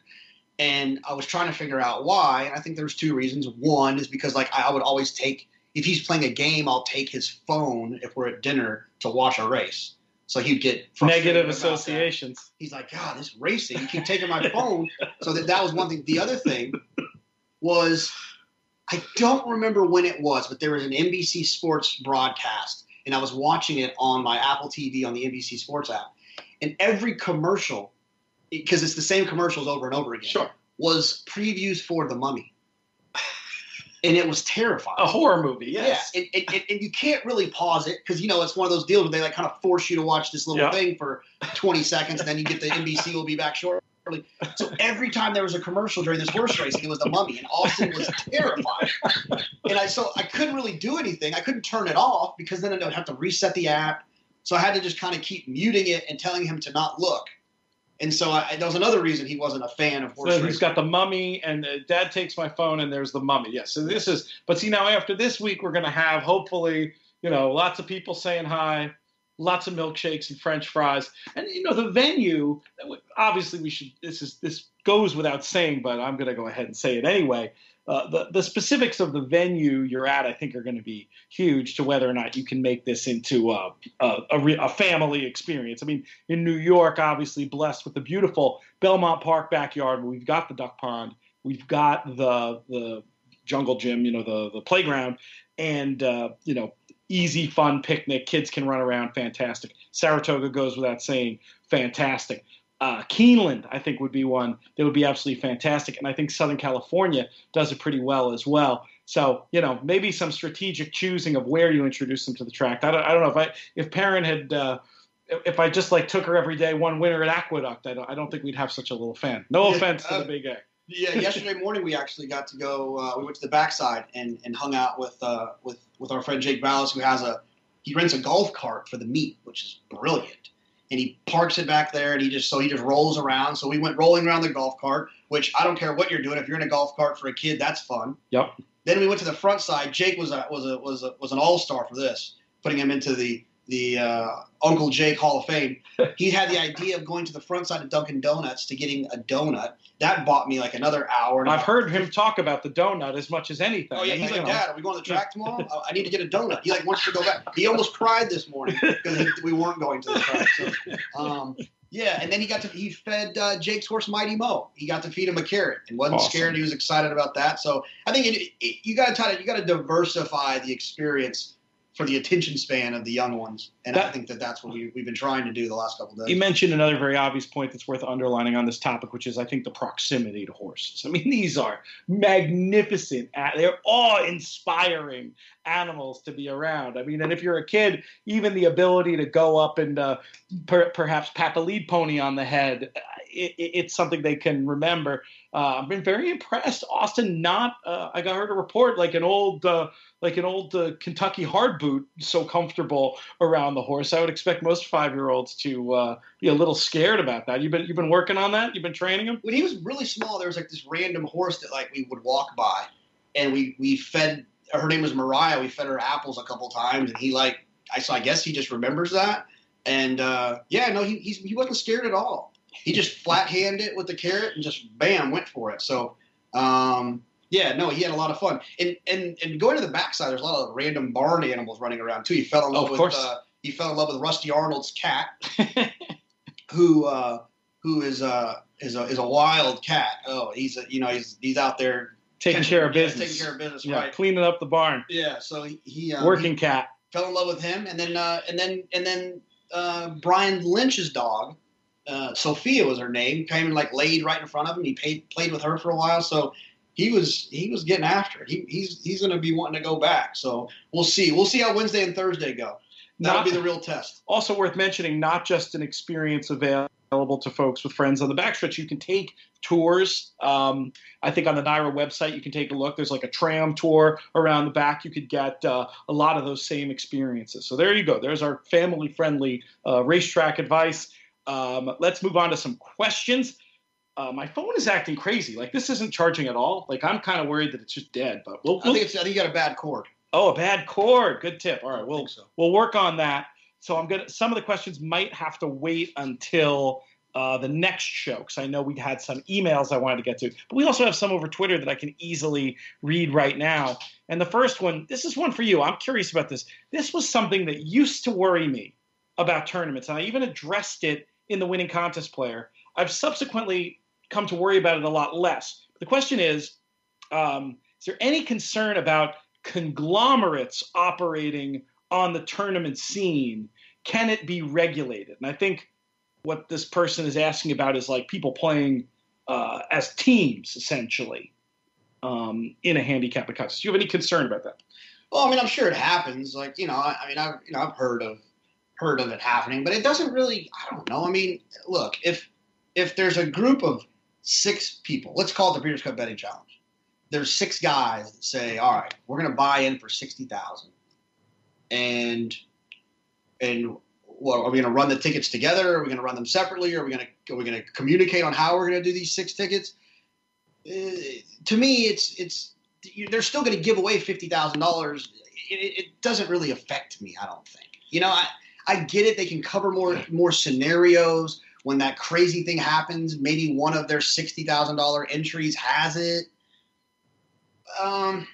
and I was trying to figure out why. And I think there's 2 reasons. One is because I would always take, if he's playing a game, I'll take his phone if we're at dinner to watch a race. So he'd get negative associations. That. He's like, God, this racing, you keep taking my phone. So that was one thing. The other thing was, I don't remember when it was, but there was an NBC Sports broadcast, and I was watching it on my Apple TV on the NBC Sports app. And every commercial, because it's the same commercials over and over again, sure, was previews for The Mummy. And it was terrifying. A horror movie, yes. Yeah, and you can't really pause it because, it's one of those deals where they kind of force you to watch this little thing for 20 seconds, and then you get the NBC will be back shortly. So every time there was a commercial during this horse racing, it was The Mummy, and Austin was terrified. And I couldn't really do anything. I couldn't turn it off because then I'd have to reset the app. So I had to just kind of keep muting it and telling him to not look. And so that was another reason he wasn't a fan of horse racing. He's got The Mummy, and Dad takes my phone, and there's The Mummy. Yes. So this is – but see, now after this week, we're going to have hopefully, lots of people saying hi, lots of milkshakes and French fries. And, the venue, obviously we should – this goes without saying, but I'm going to go ahead and say it anyway. The specifics of the venue you're at, I think, are going to be huge to whether or not you can make this into a family experience. I mean, in New York, obviously blessed with the beautiful Belmont Park backyard, where we've got the duck pond, we've got the jungle gym, the playground, and easy, fun picnic. Kids can run around, fantastic. Saratoga goes without saying, fantastic. Keeneland, I think, would be one that would be absolutely fantastic. And I think Southern California does it pretty well as well. So, maybe some strategic choosing of where you introduce them to the track. I don't know if Perrin had, if I just took her every day, one winner at Aqueduct, I don't think we'd have such a little fan. No offense to the Big A. Yeah, yesterday morning we actually got to go, we went to the backside and hung out with our friend Jake Ballas, who he rents a golf cart for the meet, which is brilliant. And he parks it back there, and he just rolls around. So we went rolling around the golf cart, which I don't care what you're doing. If you're in a golf cart for a kid, that's fun. Yep. Then we went to the front side. Jake was an all-star for this, putting him into the Uncle Jake Hall of Fame. He had the idea of going to the front side of Dunkin' Donuts to getting a donut. That bought me another hour. I've heard him talk about the donut as much as anything. Oh, yeah. He's like, Dad, are we going to the track tomorrow? I need to get a donut. He wants to go back. He almost cried this morning because we weren't going to the track. So, yeah, and then he fed Jake's horse Mighty Mo. He got to feed him a carrot and wasn't scared. He was excited about that. So I think you got to diversify the experience for the attention span of the young ones. And I think that's what we've been trying to do the last couple of days. You mentioned another very obvious point that's worth underlining on this topic, which is, I think, the proximity to horses. I mean, these are magnificent. They're awe-inspiring animals to be around. I mean, and if you're a kid, even the ability to go up and perhaps pat the lead pony on the head it's something they can remember. I've been very impressed. Austin, I got heard a report like an old Kentucky hard boot, so comfortable around the horse. I would expect most 5-year-olds to be a little scared about that. You've been working on that. You've been training him. When he was really small, there was like this random horse that like we would walk by, and we fed. Her name was Mariah. We fed her apples a couple times, and I guess he just remembers that. And he wasn't scared at all. He just flat handed it with the carrot and just bam went for it. So he had a lot of fun. And going to the backside, there's a lot of random barn animals running around too. He fell in love with Rusty Arnold's cat, who is a wild cat. Oh, he's out there taking care of business, right? Cleaning up the barn. Yeah, so he working cat. Fell in love with him, and then Brian Lynch's dog, Sophia was her name, came and like laid right in front of him. He played with her for a while, so he was getting after it. He's going to be wanting to go back. So we'll see. We'll see how Wednesday and Thursday go. That'll be the real test. Also worth mentioning, not just an experience available to folks with friends on the backstretch. You can take tours. I think on the NYRA website you can take a look. There's like a tram tour around the back. You could get a lot of those same experiences. So there you go. There's our family-friendly racetrack advice. Let's move on to some questions. My phone is acting crazy. Like, this isn't charging at all. Like, I'm kind of worried that it's just dead. But I think you got a bad cord. Oh, a bad cord. Good tip. All right, we'll work on that. So some of the questions might have to wait until the next show, because I know we had some emails I wanted to get to. But we also have some over Twitter that I can easily read right now. And the first one, this is one for you. I'm curious about this. This was something that used to worry me about tournaments, and I even addressed it in the Winning Contest Player. I've subsequently come to worry about it a lot less. The question is there any concern about conglomerates operating on the tournament scene? Can it be regulated? And I think what this person is asking about is like people playing as teams, essentially, in a handicapping contest. Do you have any concern about that? Well, I mean, I'm sure it happens. Like, I've heard of it happening, but it doesn't really. I don't know. I mean, look, if there's a group of 6 people, let's call it the Breeders' Cup Betting Challenge. There's 6 guys that say, all right, we're going to buy in for $60,000. And what, are we going to run the tickets together? Are we going to run them separately? Are we going to communicate on how we're going to do these 6 tickets? To me, they're still going to give away $50,000. It doesn't really affect me, I don't think. I get it. They can cover more scenarios. When that crazy thing happens, maybe one of their $60,000 entries has it.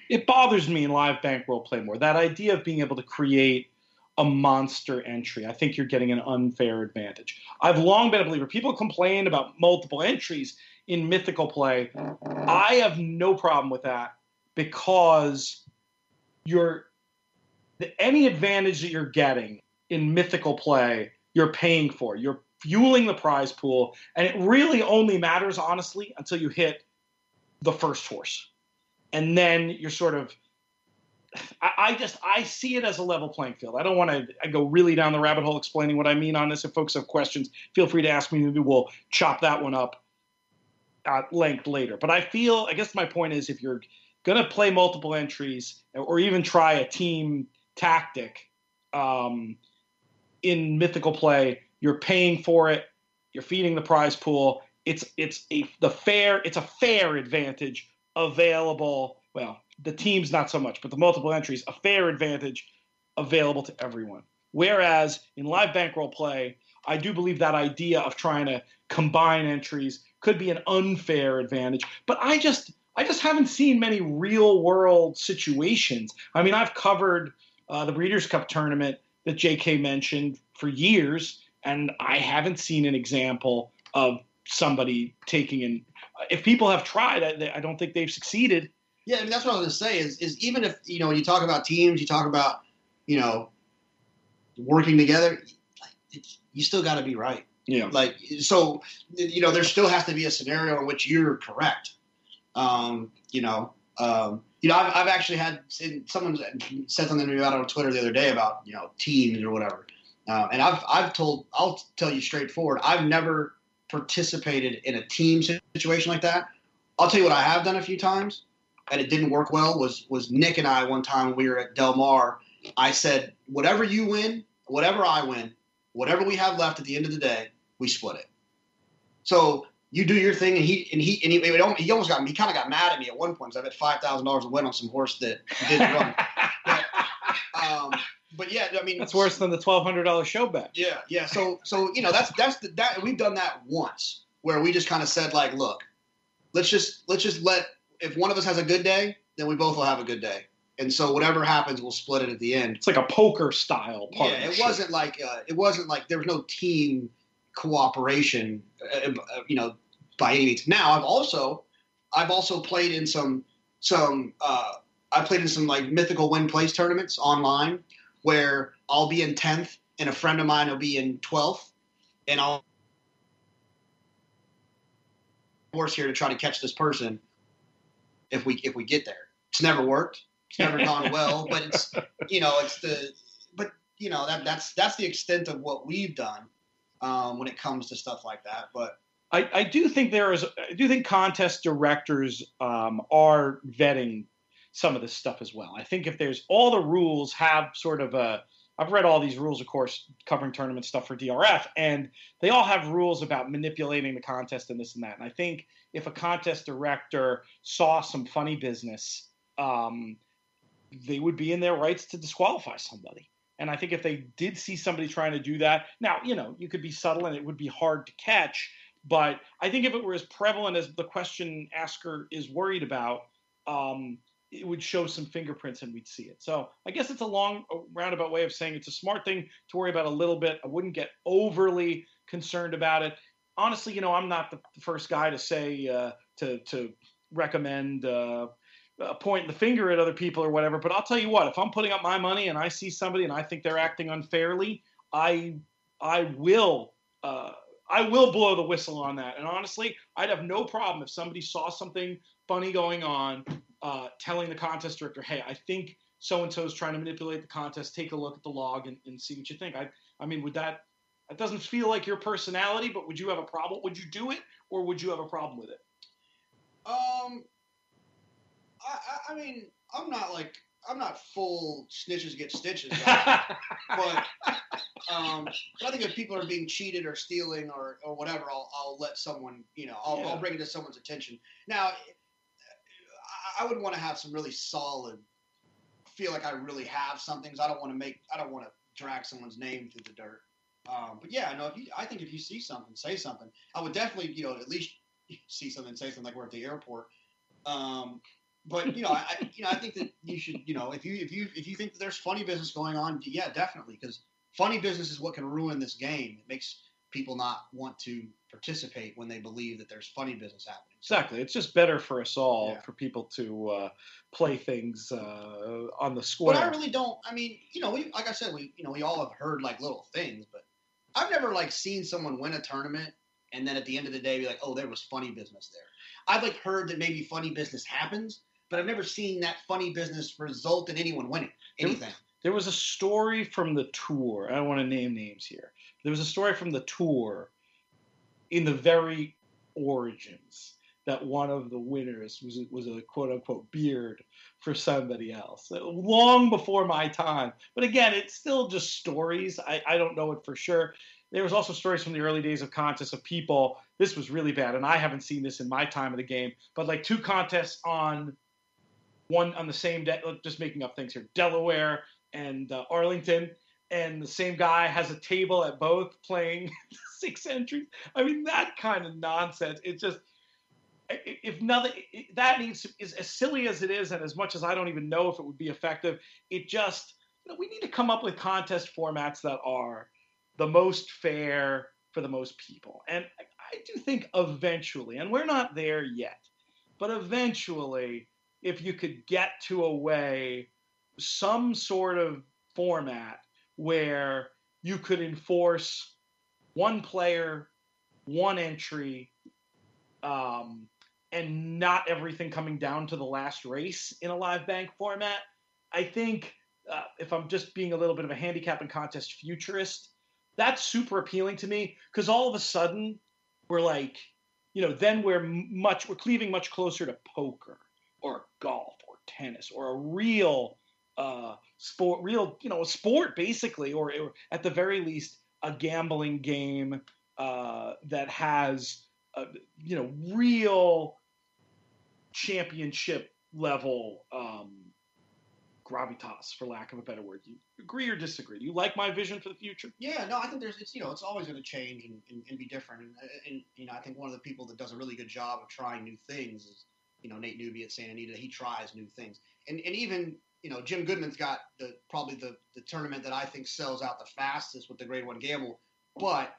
It bothers me in live bankroll play more. That idea of being able to create a monster entry. I think you're getting an unfair advantage. I've long been a believer. People complain about multiple entries in mythical play. I have no problem with that, because any advantage that you're getting in mythical play, you're paying for. You're fueling the prize pool, and it really only matters, honestly, until you hit the first horse. And then you're sort of I see it as a level playing field. I don't want to go really down the rabbit hole explaining what I mean on this. If folks have questions, feel free to ask me. Maybe we'll chop that one up at length later. But I guess my point is, if you're going to play multiple entries or even try a team tactic in mythical play, you're paying for it. You're feeding the prize pool. It's a fair advantage available. Well, the teams not so much, but the multiple entries, a fair advantage available to everyone. Whereas in live bankroll play, I do believe that idea of trying to combine entries could be an unfair advantage. But I just haven't seen many real world situations. I mean, I've covered the Breeders' Cup tournament that JK mentioned for years, and I haven't seen an example of somebody taking in. If people have tried, I don't think they've succeeded. Yeah, I mean, that's what I was going to say is even if, when you talk about teams, you talk about, working together, you still got to be right. Yeah. So, there still has to be a scenario in which you're correct. I've actually had someone said something to me about it on Twitter the other day about, teams or whatever. And I'll tell you straightforward, I've never participated in a team situation like that. I'll tell you what I have done a few times, and it didn't work well, was Nick and I one time when we were at Del Mar. I said, whatever you win, whatever I win, whatever we have left at the end of the day, we split it. So you do your thing, and he almost got me. He kind of got mad at me at one point because I bet $5,000 to win on some horse that didn't run. But yeah, I mean, that's worse than the $1,200 show bet. Yeah. So that we've done that once where we just kind of said like, look, let's just let, if one of us has a good day, then we both will have a good day. And so whatever happens, we'll split it at the end. It's like a poker style partnership. Yeah, it wasn't like there was no team cooperation, by any means. Now I've also played in some like mythical win place tournaments online where I'll be in 10th and a friend of mine will be in 12th, and I'll horse here to try to catch this person if we get there. It's never worked. It's never gone well, but that's the extent of what we've done when it comes to stuff like that. But I do think contest directors are vetting some of this stuff as well. I think if there's all the rules have sort of I've read all these rules, of course, covering tournament stuff for DRF, and they all have rules about manipulating the contest and this and that. And I think if a contest director saw some funny business, they would be in their rights to disqualify somebody. And I think if they did see somebody trying to do that, now, you could be subtle and it would be hard to catch, but I think if it were as prevalent as the question asker is worried about, it would show some fingerprints and we'd see it. So I guess it's a roundabout way of saying it's a smart thing to worry about a little bit. I wouldn't get overly concerned about it. Honestly, I'm not the first guy to say to recommend pointing the finger at other people or whatever. But I'll tell you what, if I'm putting up my money and I see somebody and I think they're acting unfairly, I will blow the whistle on that. And honestly, I'd have no problem if somebody saw something funny going on, telling the contest director, hey, I think so-and-so is trying to manipulate the contest. Take a look at the log and see what you think. I mean, that doesn't feel like your personality, but would you have a problem? Would you do it, or would you have a problem with it? I mean, I'm not full snitches get stitches, but I think if people are being cheated or stealing or whatever, I'll let someone, I'll bring it to someone's attention. Now, I would want to have some really solid, feel like I really have something. I don't want to drag someone's name through the dirt. But yeah, no, I think if you see something, say something. I would definitely, at least see something, say something like we're at the airport. But I think that you should, if you think that there's funny business going on, yeah, definitely, because funny business is what can ruin this game. It makes people not want to participate when they believe that there's funny business happening. Exactly. It's just better for us all, for people to play things on the square. But I really don't. I mean, like I said, we all have heard like little things, but I've never like seen someone win a tournament and then at the end of the day be like, oh, there was funny business there. I've like heard that maybe funny business happens, but I've never seen that funny business result in anyone winning anything. There was a story from the tour. I don't want to name names here. There was a story from the tour in the very origins that one of the winners was a quote-unquote beard for somebody else. Long before my time. But again, it's still just stories. I don't know it for sure. There was also stories from the early days of contests of people. This was really bad, and I haven't seen this in my time of the game. But like two contests on the same day, just making up things here, Delaware and Arlington, and the same guy has a table at both playing 6 entries. I mean, that kind of nonsense. It's just, if nothing, that is as silly as it is, and as much as I don't even know if it would be effective, it just, we need to come up with contest formats that are the most fair for the most people. And I do think eventually, and we're not there yet, but eventually, if you could get to some sort of format where you could enforce one player, one entry, and not everything coming down to the last race in a live bank format, I think if I'm just being a little bit of a handicapping contest futurist, that's super appealing to me, because all of a sudden we're like, then we're cleaving much closer to poker or golf or tennis or a real sport, a sport basically, or at the very least a gambling game that has real championship level gravitas, for lack of a better word. You agree or disagree? Do you like my vision for the future? Yeah, no, I think it's always going to change and be different. And I think one of the people that does a really good job of trying new things is, Nate Newby at Santa Anita. He tries new things. And even, Jim Goodman's got probably the tournament that I think sells out the fastest with the Grade 1 Gamble. But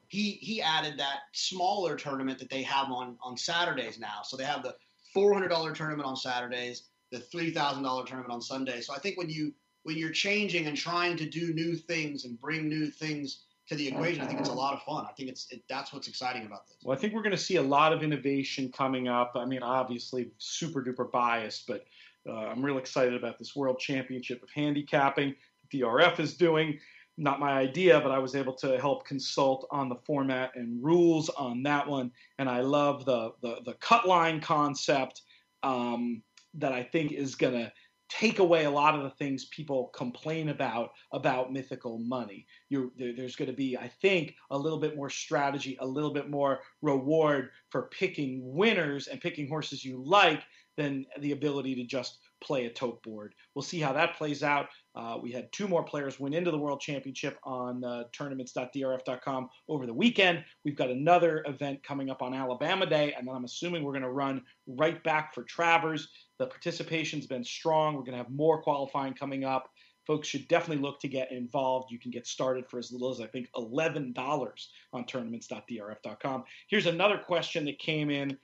he added that smaller tournament that they have on Saturdays now. So they have the $400 tournament on Saturdays, the $3,000 tournament on Sunday. So I think when you're changing and trying to do new things and bring new things to the equation, I think it's a lot of fun. I think that's what's exciting about this. Well, I think we're going to see a lot of innovation coming up. I mean, obviously super duper biased, but I'm real excited about this World Championship of Handicapping that DRF is doing. Not my idea, but I was able to help consult on the format and rules on that one. And I love the cut line concept that I think is going to take away a lot of the things people complain about mythical money. There's going to be, I think, a little bit more strategy, a little bit more reward for picking winners and picking horses you like than the ability to just play a tote board. We'll see how that plays out. We had 2 more players win into the World Championship on tournaments.drf.com over the weekend. We've got another event coming up on Alabama Day, and then I'm assuming we're going to run right back for Travers. The participation's been strong. We're going to have more qualifying coming up. Folks should definitely look to get involved. You can get started for as little as, I think, $11 on tournaments.drf.com. Here's another question that came in.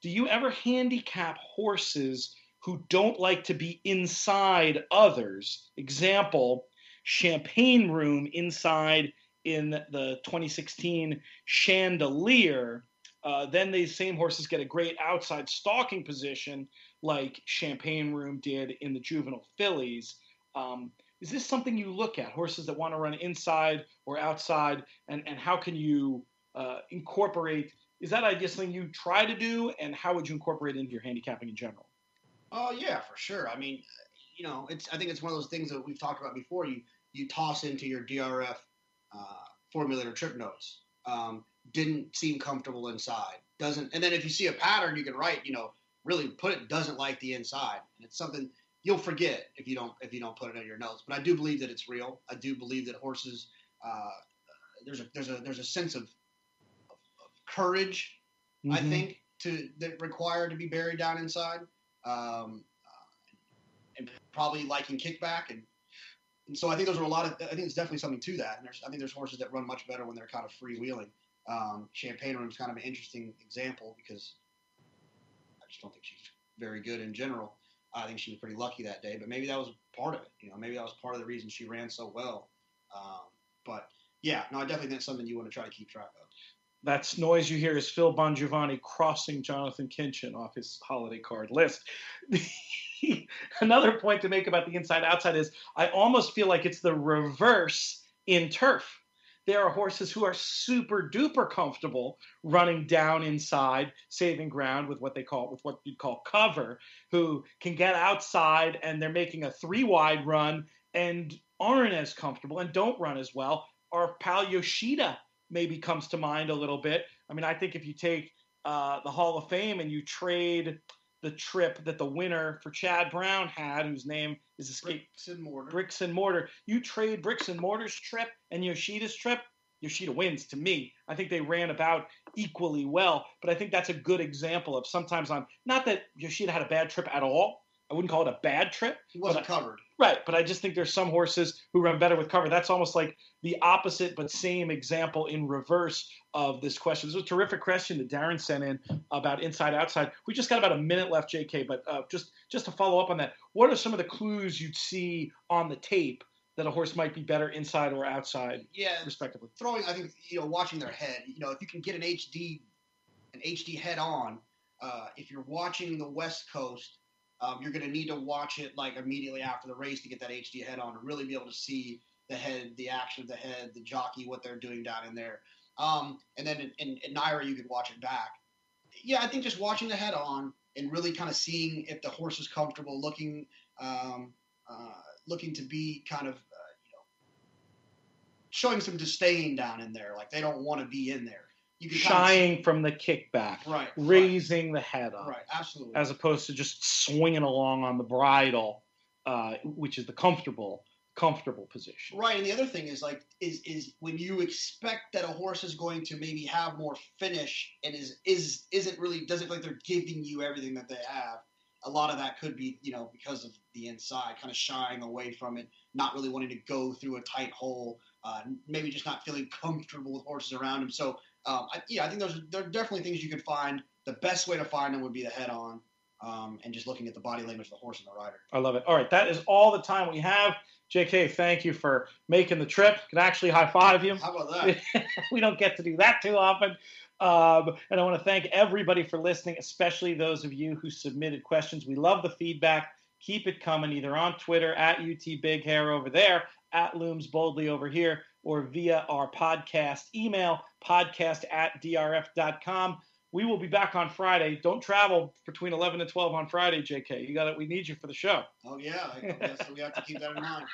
Do you ever handicap horses who don't like to be inside others? Example, Champagne Room inside in the 2016 Chandelier. Then these same horses get a great outside stalking position like Champagne Room did in the juvenile fillies. Is this something you look at, horses that want to run inside or outside, and how can you incorporate? Is that idea something you try to do, and how would you incorporate it into your handicapping in general? Oh, yeah, for sure. I mean, I think it's one of those things that we've talked about before. You toss into your DRF formulator trip notes. Didn't seem comfortable inside. And then if you see a pattern, you can write, really put it doesn't like the inside. And it's something you'll forget if you don't put it in your notes. But I do believe that it's real. I do believe that horses, there's a sense of courage, mm-hmm. I think, that required to be buried down inside. And probably liking kickback, and so I think those are I think it's definitely something to that. And I think there's horses that run much better when they're kind of freewheeling. Champagne Room is kind of an interesting example because I just don't think she's very good in general. I think she was pretty lucky that day, but maybe that was part of it. Maybe that was part of the reason she ran so well. But yeah, no, I definitely think it's something you want to try to keep track of. That noise you hear is Phil Bongiovanni crossing Jonathan Kinchin off his holiday card list. Another point to make about the inside-outside is I almost feel like it's the reverse in turf. There are horses who are super-duper comfortable running down inside, saving ground with what you'd call cover, who can get outside and they're making a 3-wide run and aren't as comfortable and don't run as well. Our pal Yoshida maybe comes to mind a little bit. I mean, I think if you take the Hall of Fame and you trade the trip that the winner for Chad Brown had, whose name is escaped, Bricks and Mortar. You trade Bricks and Mortar's trip and Yoshida's trip, Yoshida wins to me. I think they ran about equally well, but I think that's a good example of sometimes not that Yoshida had a bad trip at all. I wouldn't call it a bad trip. He wasn't covered. Right, but I just think there's some horses who run better with cover. That's almost like the opposite but same example in reverse of this question. This was a terrific question that Darren sent in about inside-outside. We just got about a minute left, JK, but just to follow up on that, what are some of the clues you'd see on the tape that a horse might be better inside or outside, respectively? I think, watching their head. If you can get an HD head on, if you're watching the West Coast, you're going to need to watch it like immediately after the race to get that HD head on and really be able to see the head, the action of the head, the jockey, what they're doing down in there. And then in Naira, you could watch it back. Yeah, I think just watching the head on and really kind of seeing if the horse is comfortable, looking to be kind of, showing some disdain down in there, like they don't want to be in there. You can shying from the kickback, right? Raising the head up, right? Absolutely. As opposed to just swinging along on the bridle, which is the comfortable position. Right, and the other thing is is when you expect that a horse is going to maybe have more finish and doesn't feel like they're giving you everything that they have. A lot of that could be, because of the inside, kind of shying away from it, not really wanting to go through a tight hole, maybe just not feeling comfortable with horses around him. So, I think there are definitely things you could find. The best way to find them would be the head on, and just looking at the body language of the horse and the rider. I love it. All right, that is all the time we have. JK, thank you for making the trip. Can actually high five you. How about that? We don't get to do that too often. And I want to thank everybody for listening, especially those of you who submitted questions. We love the feedback. Keep it coming, either on Twitter at UTBigHair over there, at Looms Boldly over here, or via our podcast email, podcast@drf.com. We will be back on Friday. Don't travel between 11 and 12 on Friday, JK. We need you for the show. Oh, yeah. I guess we have to keep that in mind.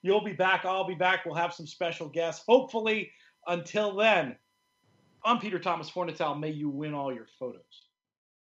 You'll be back. I'll be back. We'll have some special guests. Hopefully, until then, I'm Peter Thomas Fornatel. May you win all your photos.